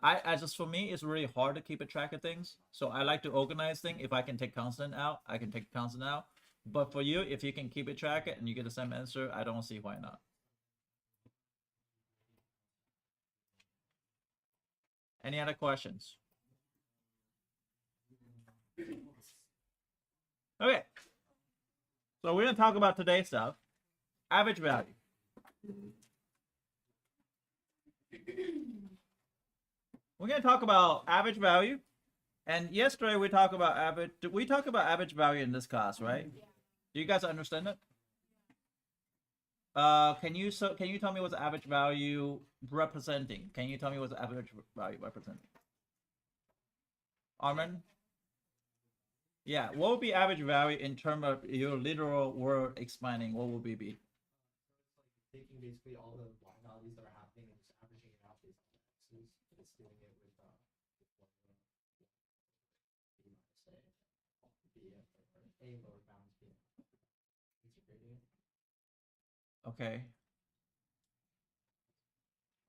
I just for me it's really hard to keep a track of things. So I like to organize things. If I can take constant out, I can take constant out. But for you, if you can keep a track it and you get the same answer, I don't see why not. Any other questions? Okay. So we're gonna talk about today's stuff. Average value. We're gonna talk about average value. And yesterday we talked about average. We talked about average value in this class, right? Do you guys understand it? Can you tell me what's average value representing? Can you tell me what's average value representing? Armin? Yeah, what would be average value in terms of your literal word explaining? What would it be? Taking basically all the y values that are happening and just averaging it out based on the x's. It's doing it with b minus a lower bounds b. Integrating it. Okay.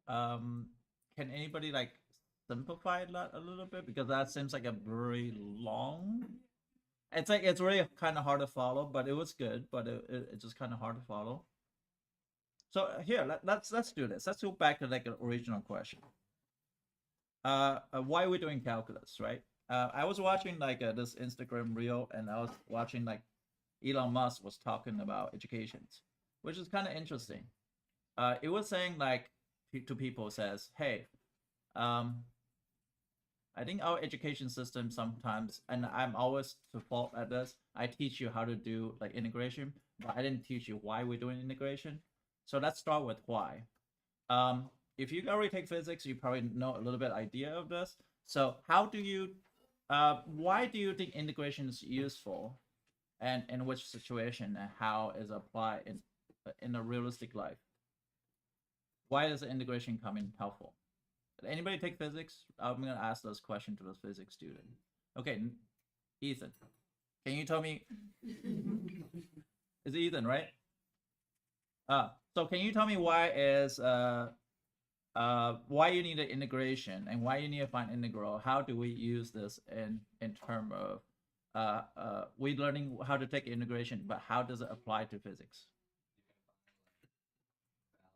Can anybody like simplify that a little bit, because that seems like a very long. It's like it's really kind of hard to follow, but it was good, but it's just kind of hard to follow. So here, let's do this. Let's go back to like an original question. Why are we doing calculus, right? I was watching like this Instagram reel, and I was watching like Elon Musk was talking about educations, which is kind of interesting. It was saying like to people says, hey, I think our education system sometimes, and I'm always to fault at this, I teach you how to do like integration, but I didn't teach you why we're doing integration. So let's start with why. If you already take physics, you probably know a little bit idea of this. So how do you, why do you think integration is useful, and in which situation, and how is applied in a realistic life? Why does the integration come in helpful? Did anybody take physics? I'm gonna ask those questions to the physics student. Okay, Ethan, can you tell me? Is it Ethan, right? So can you tell me why you need an integration, and why you need to find integral? How do we use this in term of we learning how to take integration, but how does it apply to physics?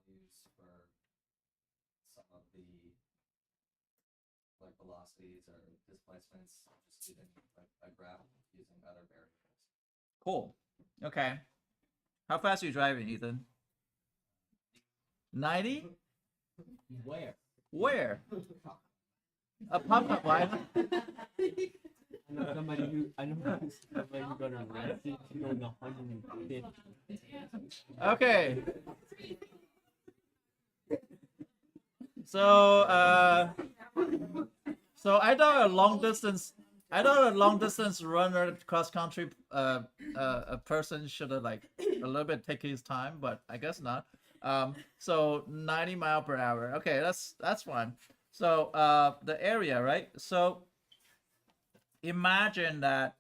Values for some of the like velocities or displacements, just using like a graph using other variables. Cool. Okay. How fast are you driving, Ethan? 90? Where? Where? A pop-up line. I know somebody who got arrested going 150. Okay. So I thought a long distance runner, cross country a person should have like a little bit take his time, but I guess not. So 90 miles per hour. Okay, that's fine. So the area, right? So imagine that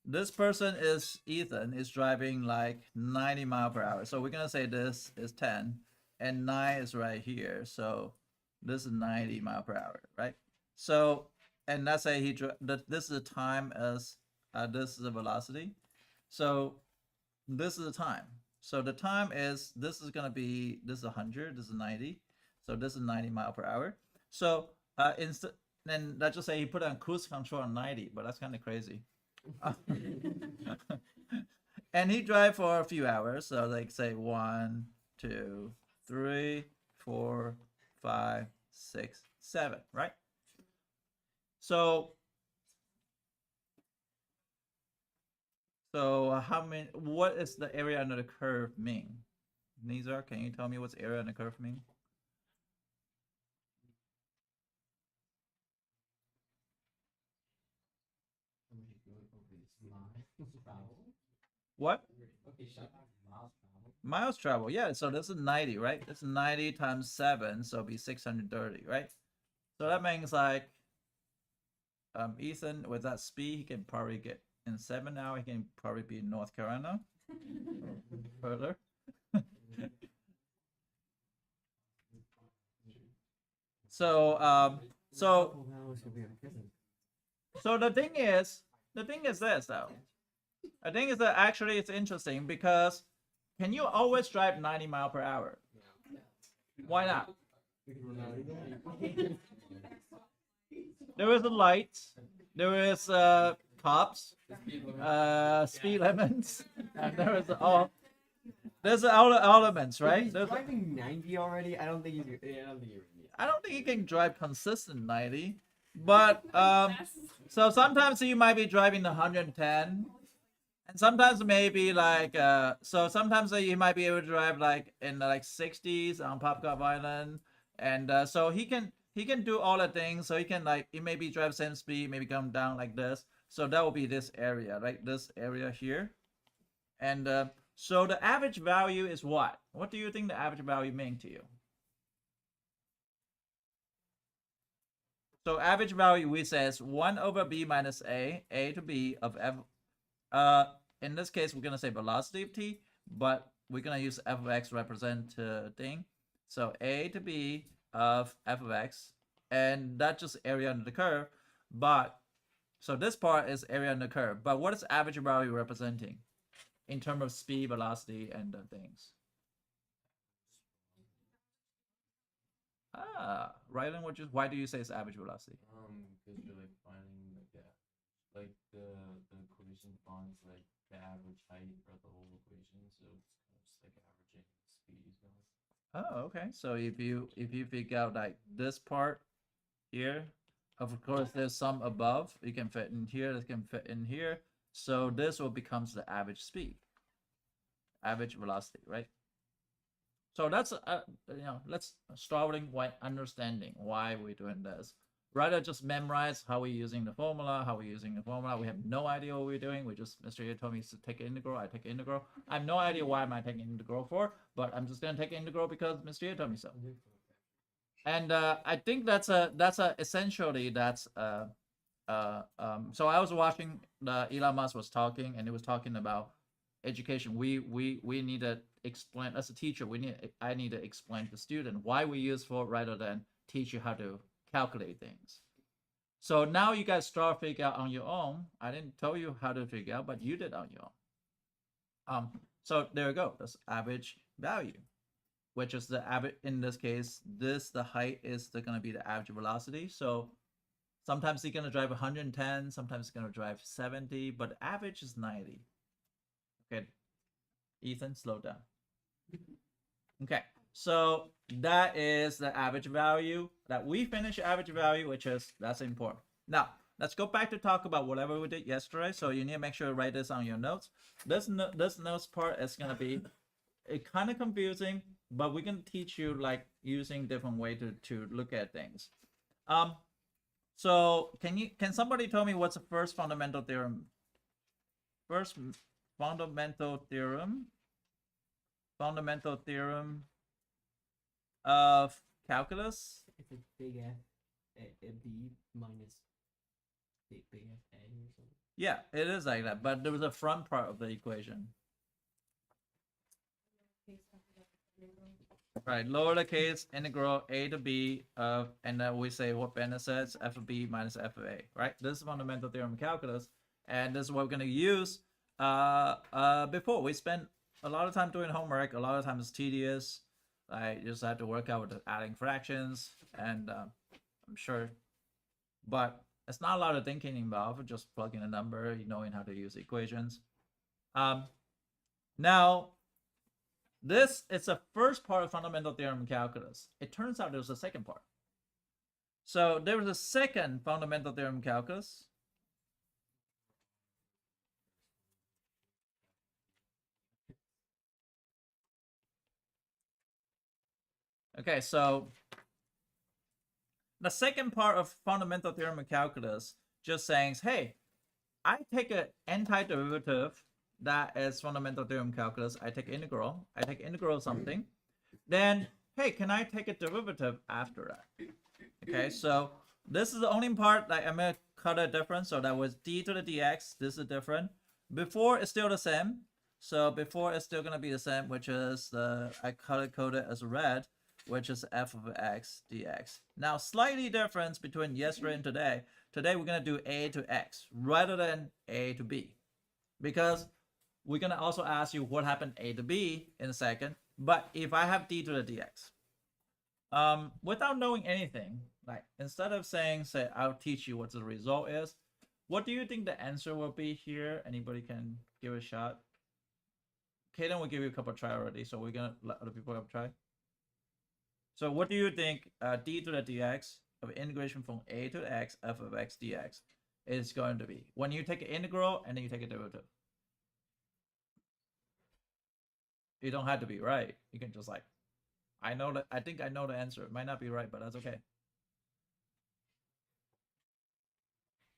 this person is Ethan is driving like 90 miles per hour. So we're gonna say this is 10 and 9 is right here. So this is 90 miles per hour, right? So, and let's say this is the time as this is the velocity. So this is the time. So the time is, this is gonna be, this is 100, this is 90. So this is 90 miles per hour. So then let's just say he put on cruise control on 90, but that's kind of crazy. And he drive for a few hours. So like say 1, 2, 3, 4, 5, 6, 7, right? So how many, what is the area under the curve mean? Nizar, can you tell me what's area under the curve mean? What? Miles travel, yeah. So this is 90, right? This is 90 times 7, so it'll be 630, right? So that means like Ethan with that speed, he can probably get in 7 hours. He can probably be in North Carolina. Further. So So the thing is this though. The thing is that actually it's interesting because can you always drive 90 mile per hour? Why not? There is a light, there is cops, speed limits, and there's all elements, right? There's driving 90 already. I don't think you do. Yeah, I don't think you can drive consistent 90, but so sometimes you might be driving 110, and sometimes maybe like so sometimes you might be able to drive like in like 60s on Popcop Island, and so he can do all the things. So he can like he maybe drive same speed, maybe come down like this. So that will be this area, right? This area here, and so the average value is what? What do you think the average value means to you? So average value we says 1 over b minus a to b of f. In this case, we're gonna say velocity of t, but we're gonna use f of x represent thing. So a to b of f of x, and that's just area under the curve. But so this part is area under the curve. But what is average value representing in terms of speed, velocity, and things? Rylan, why do you say it's average velocity? Because you're like finding like the equation finds like the average height for the whole equation, so it's kind of just like averaging speed going. Oh, okay. So if you figure out like this part here, of course there's some above. You can fit in here. This can fit in here. So this will becomes the average speed, average velocity, right? So that's let's starting by understanding why we're doing this. Rather just memorize how we're using the formula, We have no idea what we're doing. Mr. Ye told me to take an integral. I take an integral. I have no idea why am I taking integral for, but I'm just gonna take an integral because Mr. Ye told me so. And I think that's essentially that's so I was watching Elon Musk was talking, and he was talking about education. We need to explain as a teacher. I need to explain to the student why we use for rather than teach you how to calculate things. So now you guys start figure out on your own. I didn't tell you how to figure out, but you did on your own. So there we go. That's average value, which is the average. In this case, the height is gonna be the average velocity. So sometimes you're gonna drive 110, sometimes you're gonna drive 70, but average is 90. Okay, Ethan, slow down. Okay, so that is the average value that we finished average value, which is that's important. Now let's go back to talk about whatever we did yesterday. So you need to make sure to write this on your notes. This notes part is gonna be kind of confusing, but we can teach you like using different way to look at things. So can somebody tell me what's the first fundamental theorem? First fundamental theorem of calculus. It's a big F, a B minus big F A or something. Yeah, it is like that, but there was a front part of the equation. Right, lowercase integral a to b of, and then we say what Bennett says, f of b minus f of a, right? This is fundamental theorem of calculus, and this is what we're going to use. Before we spent a lot of time doing homework, a lot of times it's tedious. I just have to work out with adding fractions, and I'm sure, but it's not a lot of thinking involved. Just plugging a number, knowing how to use equations. Now, this is the first part of fundamental theorem of calculus. It turns out there's a second part. So there was a second fundamental theorem of calculus. Okay, so the second part of fundamental theorem of calculus just saying, hey, I take an antiderivative that is fundamental theorem calculus. I take integral of something. Then, hey, can I take a derivative after that? Okay, so this is the only part that I'm going to cut a difference. So that was d to the dx. This is different. Before it's still the same. So before it's still going to be the same, which is I color coded as red. which is f of x dx. Now, slightly difference between yesterday and today. Today we're gonna do a to x rather than a to b, because we're gonna also ask you what happened a to b in a second. But if I have d to the dx, without knowing anything, like instead of saying, say, I'll teach you what the result is, what do you think the answer will be here? Anybody can give it a shot. Kaden will give you a couple of try already, so we're gonna let other people have a try. So what do you think d to the dx of integration from a to x f of x dx is going to be when you take an integral and then you take a derivative? You don't have to be right. You can just like, I know that, I think I know the answer. It might not be right, but that's okay.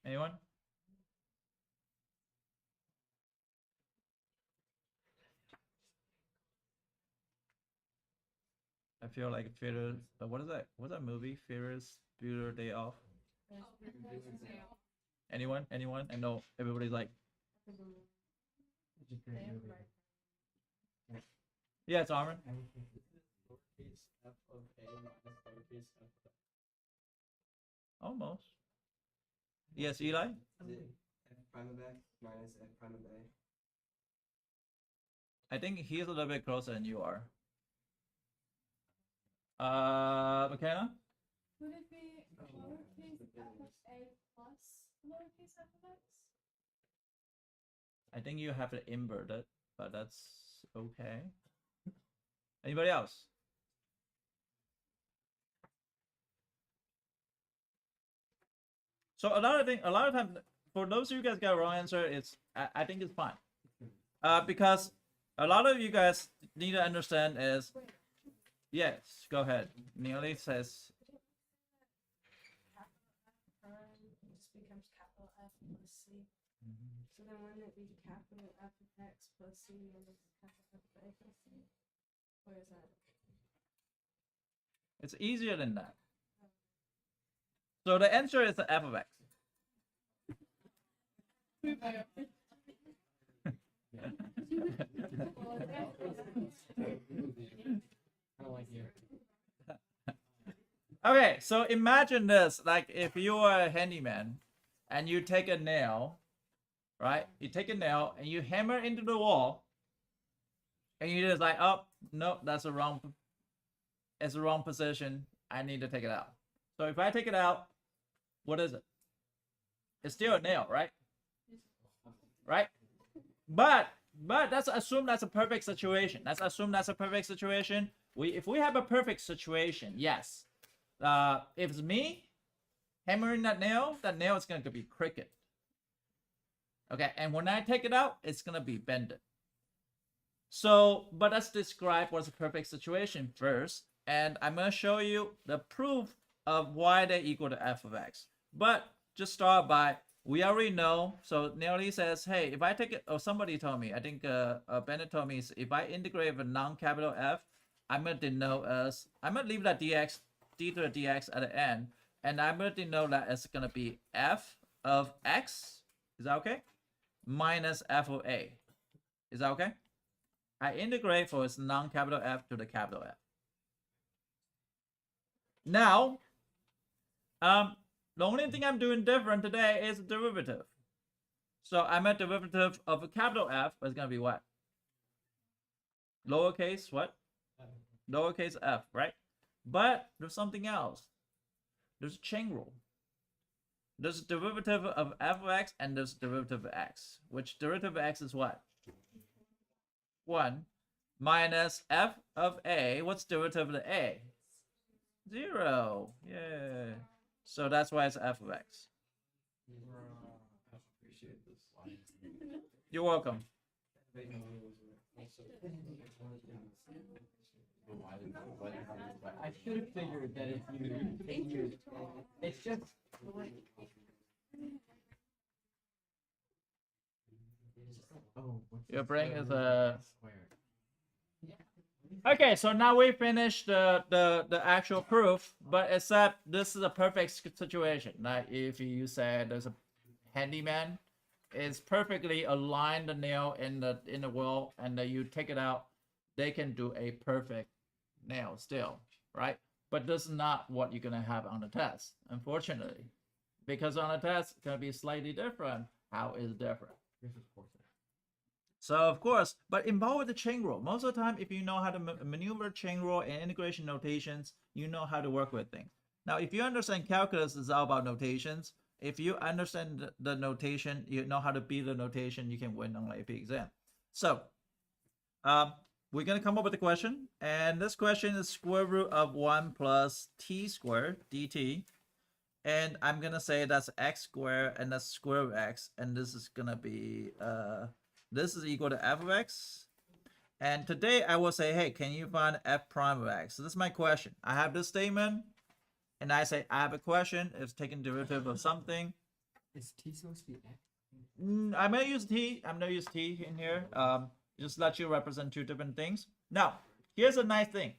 Anyone? I feel like Ferris, what is that? What's that movie? Ferris Bueller Day Off. Anyone? Anyone? I know everybody's like, yeah, it's Armin. Almost. Yes, Eli? Is it f prime of x minus f prime of a? I think he's a little bit closer than you are. McKenna? Would it be lowercase f of a plus lowercase f of x? I think you have to invert it, but that's okay. Anybody else? So another thing, a lot of times, for those of you guys got a wrong answer, it's I think it's fine. Because a lot of you guys need to understand is, yes, go ahead. Neely says, Just becomes capital F plus C. So then wouldn't it be capital F of x plus C minus capital F of a plus C? Or is that? it's easier than that. So the answer is the f of x. Okay, so imagine this, like if you are a handyman and you take a nail, right? You take a nail and you hammer into the wall and you just like, oh, no, that's the wrong, it's the wrong position. I need to take it out. So if I take it out, what is it? It's still a nail, right? Right? But let's assume that's a perfect situation. Let's assume that's a perfect situation. If we have a perfect situation, yes. If it's me hammering that nail is going to be crooked. Okay, and when I take it out, it's going to be bended. So, but let's describe what's a perfect situation first. And I'm going to show you the proof of why they equal to f of x. But just start by, we already know. So Nelly says, hey, if I take it, or somebody told me, I think Bennett told me, if I integrate with non-capital F, I'm going to denote as, I'm going to leave that dx, d to the dx at the end, and I'm going to denote that it's going to be f of x, is that okay? Minus f of a, is that okay? I integrate for its non-capital F to the capital F. Now, the only thing I'm doing different today is derivative. So I'm a derivative of a capital F, but it's going to be what? Lowercase what? Lowercase f, right? But there's something else. There's a chain rule. There's a derivative of f of x and there's a derivative of x, which derivative of x is what? 1 minus f of a. What's derivative of the a? 0. Yeah. So that's why it's f of x. You're welcome. I should have figured that if you, it's just. Your brain is a. Okay, so now we finished the actual proof, but except this is a perfect situation. Like if you said there's a handyman, it's perfectly aligned the nail in the wall, and you take it out, they can do a perfect nailed still, right? But this is not what you're gonna have on the test, unfortunately, because on the test it's gonna be slightly different. How is different? So of course, but involve the chain rule. Most of the time, if you know how to maneuver chain rule and integration notations, you know how to work with things. Now, if you understand calculus, it's all about notations. If you understand the notation, you know how to beat the notation, you can win on the AP exam. So, we're gonna come up with a question, and this question is square root of 1 plus t squared dt. And I'm gonna say that's x squared, and that's square root of x, and this is gonna be this is equal to f of x. And today I will say, hey, can you find f prime of x? So this is my question. I have this statement, and I say I have a question. It's taking derivative of something. Is t supposed to be x? I'm gonna use t. I'm gonna use t in here. Just let you represent two different things. Now, here's a nice thing: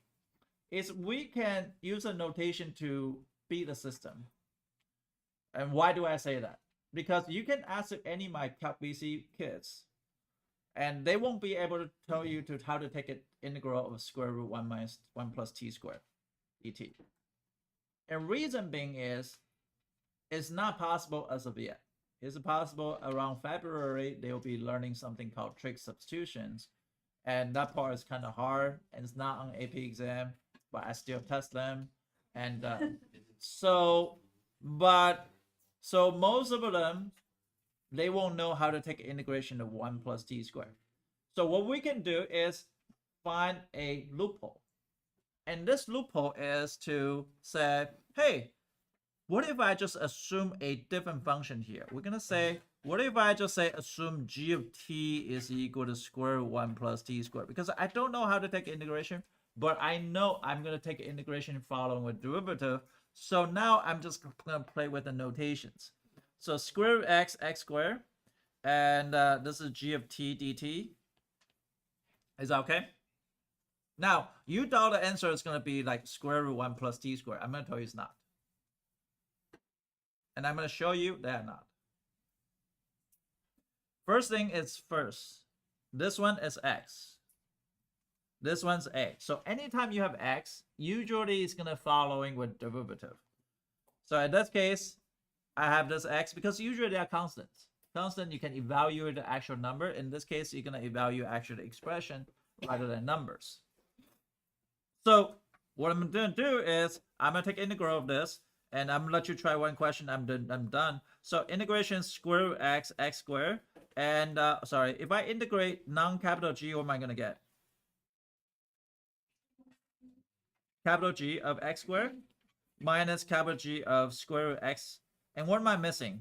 is we can use a notation to beat the system. And why do I say that? Because you can ask any of my Calc BC kids, and they won't be able to tell you how to take an integral of square root 1 minus 1 plus t squared et. And reason being is, it's not possible as of yet. It's possible around February, they'll be learning something called trig substitutions. And that part is kind of hard, and it's not on AP exam, but I still test them. And so most of them, they won't know how to take integration of 1 plus t squared. So what we can do is find a loophole. And this loophole is to say, hey, what if I just assume a different function here? We're going to say, what if I just say assume g of t is equal to square root 1 plus t squared? Because I don't know how to take integration, but I know I'm going to take integration following with derivative. So now I'm just going to play with the notations. So square root x, x squared, and this is g of t dt. Is that okay? Now, you thought the answer is going to be like square root 1 plus t squared. I'm going to tell you it's not. And I'm going to show you they're not. First thing is first. This one is x. This one's a. So anytime you have x, usually it's going to following with derivative. So in this case, I have this x because usually they are constants. Constant, you can evaluate the actual number. In this case, you're going to evaluate actual expression rather than numbers. So what I'm going to do is I'm going to take integral of this, and I'm going to let you try one question. I'm done. So integration square root x, x squared. And sorry, if I integrate non-capital G, what am I going to get? Capital G of x squared minus capital G of square root x. And what am I missing?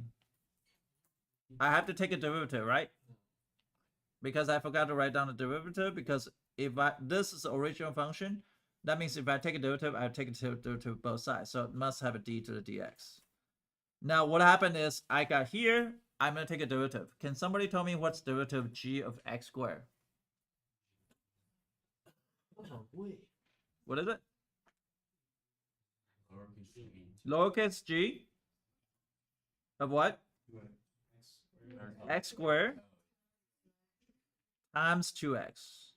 I have to take a derivative, right? Because I forgot to write down the derivative, because if this is the original function, that means if I take a derivative, I take a derivative both sides. So it must have a d to the dx. Now what happened is I got here, I'm going to take a derivative. Can somebody tell me what's derivative g of x squared? What is it? Lowercase g of what? X squared times 2x.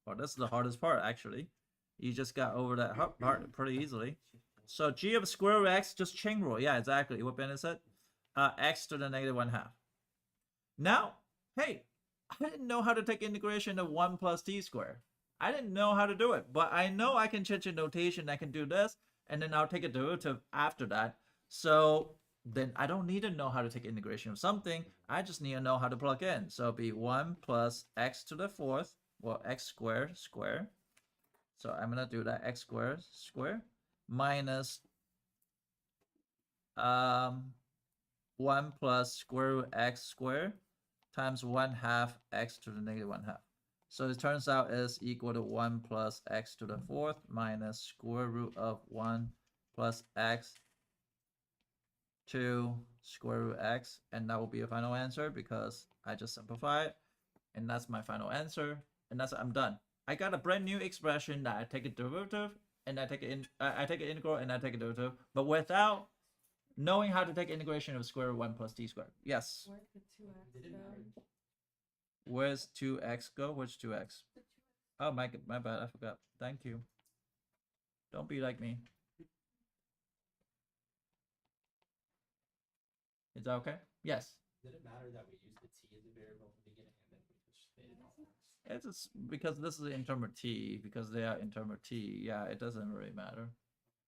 Well, this is the hardest part, actually. You just got over that part pretty easily. So g of square root x, just chain rule. Yeah, exactly. What Ben said. X to the negative 1/2. Now, hey, I didn't know how to take integration of 1 plus t squared. I didn't know how to do it, but I know I can change the notation. I can do this, and then I'll take a derivative after that. So then I don't need to know how to take integration of something. I just need to know how to plug in. So it'll be 1 plus x to the 4th, well, x squared square. So I'm going to do that x squared square minus 1 plus square root x squared times 1/2 x to the negative 1/2. So it turns out is equal to 1 plus x to the 4th minus square root of 1 plus x to square root x, and that will be a final answer because I just simplified, and that's my final answer, and that's I'm done. I got a brand new expression that I take a derivative, and I take an integral, and I take a derivative, but without knowing how to take integration of square root 1 plus t squared. Yes. Where's the 2x go? Where's 2x go? Where's 2x? Oh, my bad. I forgot. Thank you. Don't be like me. Is that okay? Yes. Did it matter that we used the t as a variable at the beginning and then we just made it all? It's just because this is intermer t, because they are intermer t. Yeah, it doesn't really matter.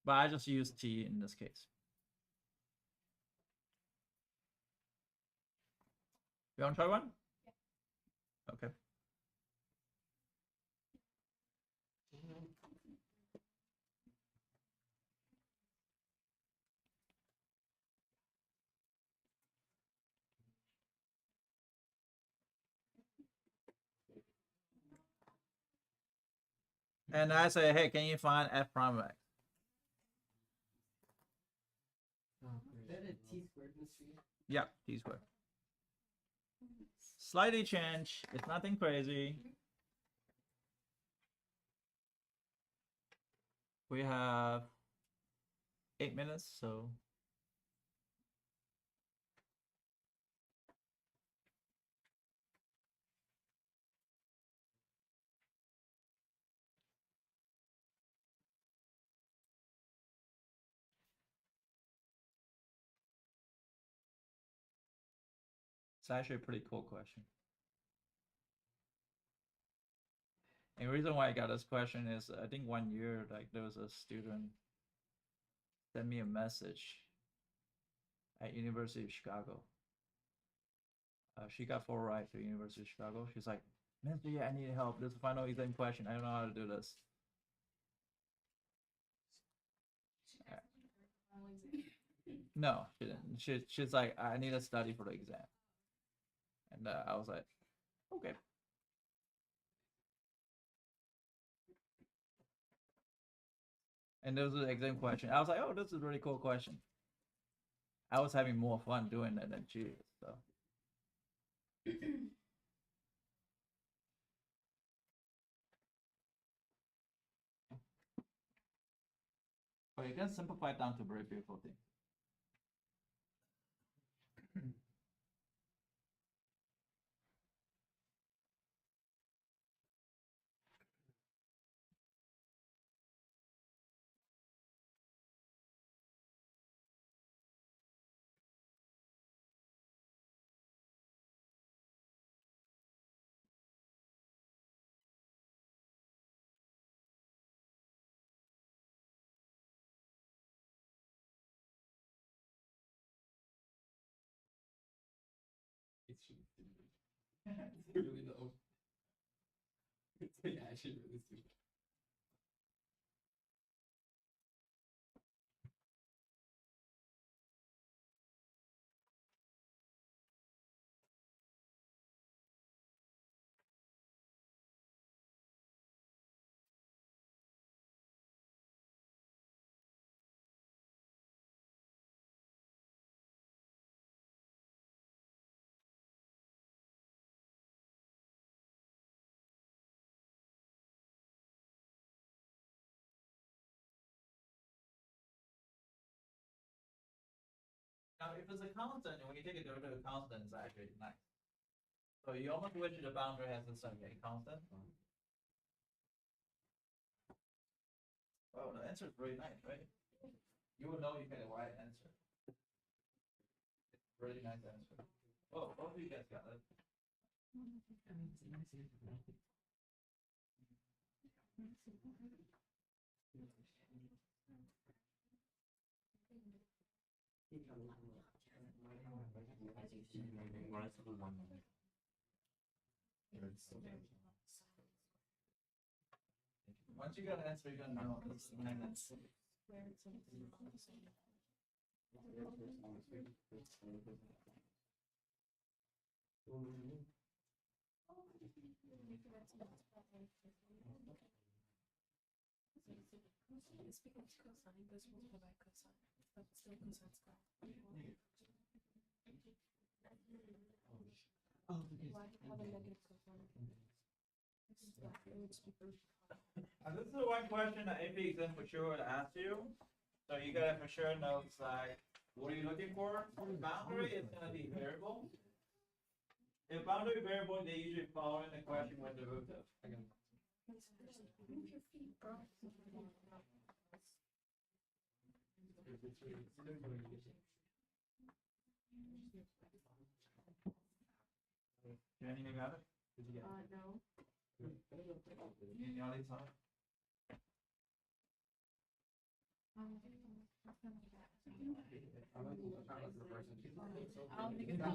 But I just use t in this case. You want to try one? Okay. And I say, hey, can you find f prime of x? Is that a t squared mystery? Yeah, t squared. Slightly change. It's nothing crazy. We have 8 minutes, so. It's actually a pretty cool question. And the reason why I got this question is I think 1 year, like there was a student sent me a message at University of Chicago. She got full ride to University of Chicago. She's like, Mr. Yeah, I need help. This is a final exam question. I don't know how to do this. No, she didn't. She's like, I need to study for the exam. And I was like, okay. And there was an exam question. I was like, oh, this is a really cool question. I was having more fun doing it than she is, so. But you can simplify it down to a very beautiful thing. It's really low. It's like actually really stupid. Now, if it's a constant, when you take a derivative of constant, it's actually nice. So you almost wish the boundary has a certain constant. Oh, the answer is really nice, right? You would know you get the right answer. Really nice answer. Oh, both of you guys got it. Once you got an answer, you're gonna know it's the answer. It's because cosine goes multiplied by cosine, but still cosine squared. Why have a negative cosine? This is the one question that AP exam for sure would ask you. So you gotta for sure know it's like, what are you looking for? Boundary is gonna be variable. If boundary variable, they usually follow in the question with derivative. Jenny, you got it? No. You got it, son? I don't think it's that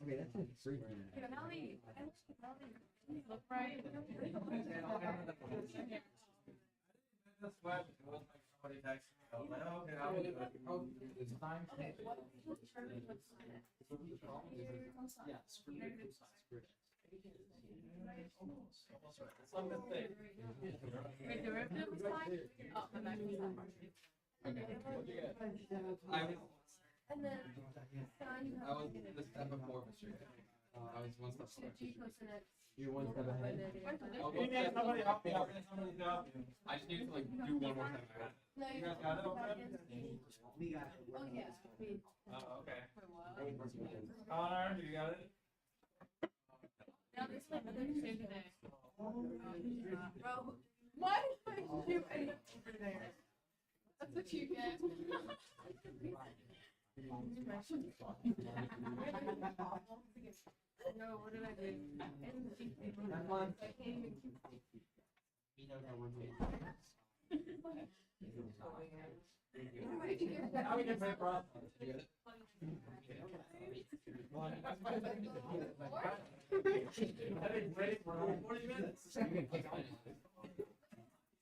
Okay, that's it. Free. Melly, look right. That's why somebody texted me. I was like, oh, okay, I'll do it. It's time. Okay, what? Yeah, screw it. It's not the thing. Wait, derivative was fine? Oh, my back was that part. Okay. What'd you get? I was And then I was the step before Mr. I was one step two before. G cosine X. You're one step ahead. I'll You go need step somebody help me, before. I need somebody to help you. I just need to like do one more time. No, You guys got it okay? We got it. Oh, yeah. Oh, okay. Wait, what? Connor, you got it? Now this is my mother's favorite day. Bro, why did you end up over there? That's what you get. No, what did I do? That one. I can't even keep We know that one. Now we can play problem. You get it? That is great, bro. 40 minutes.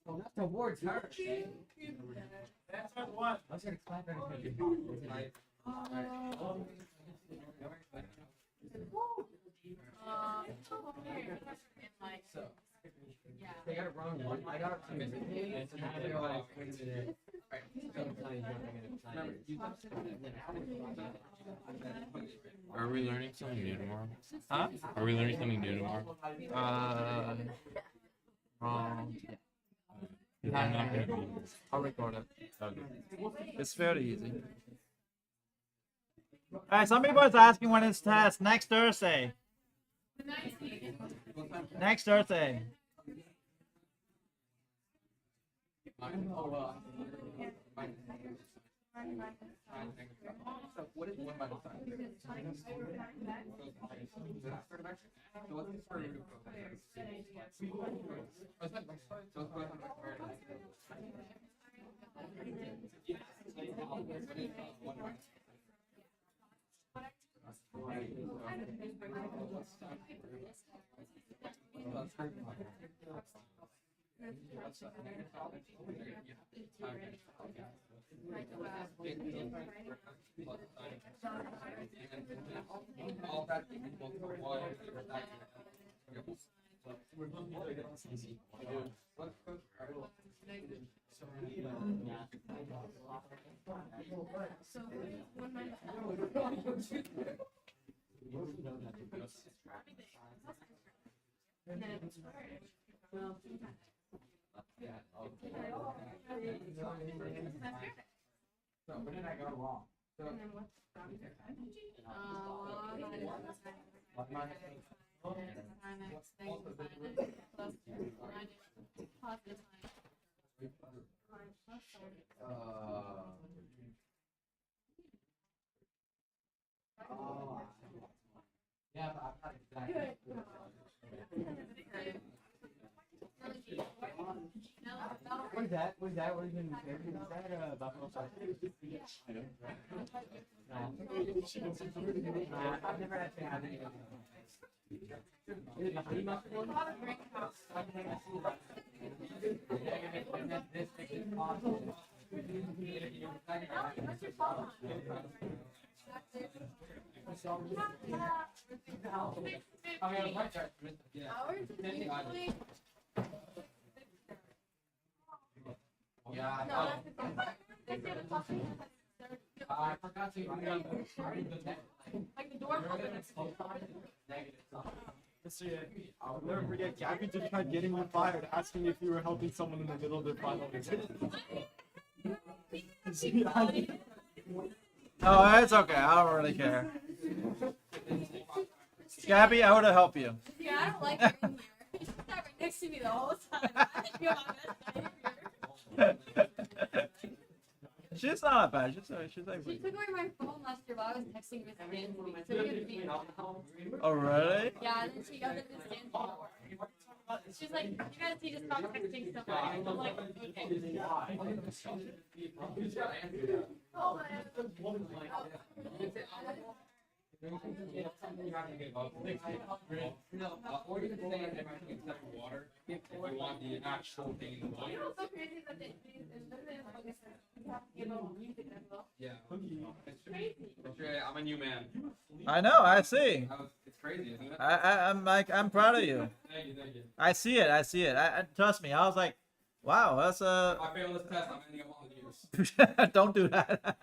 Oh, that's the awards, her. That's what one. I was gonna clap at it. Like, So yeah. They got it wrong. I got it wrong. And so now I realized, wait a minute. remember, you Are we learning something new tomorrow? Huh? Are we learning something new tomorrow? Is that not gonna be- I'll record it. Okay. It's fairly easy. Alright, some people is asking when it's test. Next Thursday. Next Thursday. So what is 1 minus sign? So what's the square root of both? Oh, is that next slide? So it's both on the square root. What is 1 minus? All that equals 1. So, 1 minus and then it's squared. Well, So where did I go wrong? So and then what's that? Yeah, but I'm not exactly. What is that? What is that? What is that? Buffalo sauce? I've never actually had any of those. Is it the honey mustard one? This makes it possible. I mean, I was right there. Yeah. Ours is usually. Yeah, I No, know. that's the they say the coffee. I forgot to read Like the door. Mr. Yang, I'll never forget. Gabby just tried getting you fired, asking if you were helping someone in the middle of their final exam. Oh, it's okay. I don't really care. Gabby, I would have helped you. Yeah, I don't like her in here. She's not right next to me the whole time. I think you're my best friend. She's not bad. She's like. She took away my phone last year while I was texting with Nancy. So we could be. Oh really? Yeah, and then she yelled at Miss Nancy. She's like, you guys need to stop texting so much. I'm like, Or you can say if I can accept water, if you want the actual thing in the You know water. what's so crazy that they literally have like you have to give them music as well. Yeah. It's crazy. I'm a new man. I know. I see. It's crazy, isn't it? I'm like, I'm proud of you. Thank you, thank you. I see it. I see it. I trust me. I was like, wow, that's If I fail this test, I'm ending up on the news. Don't do that.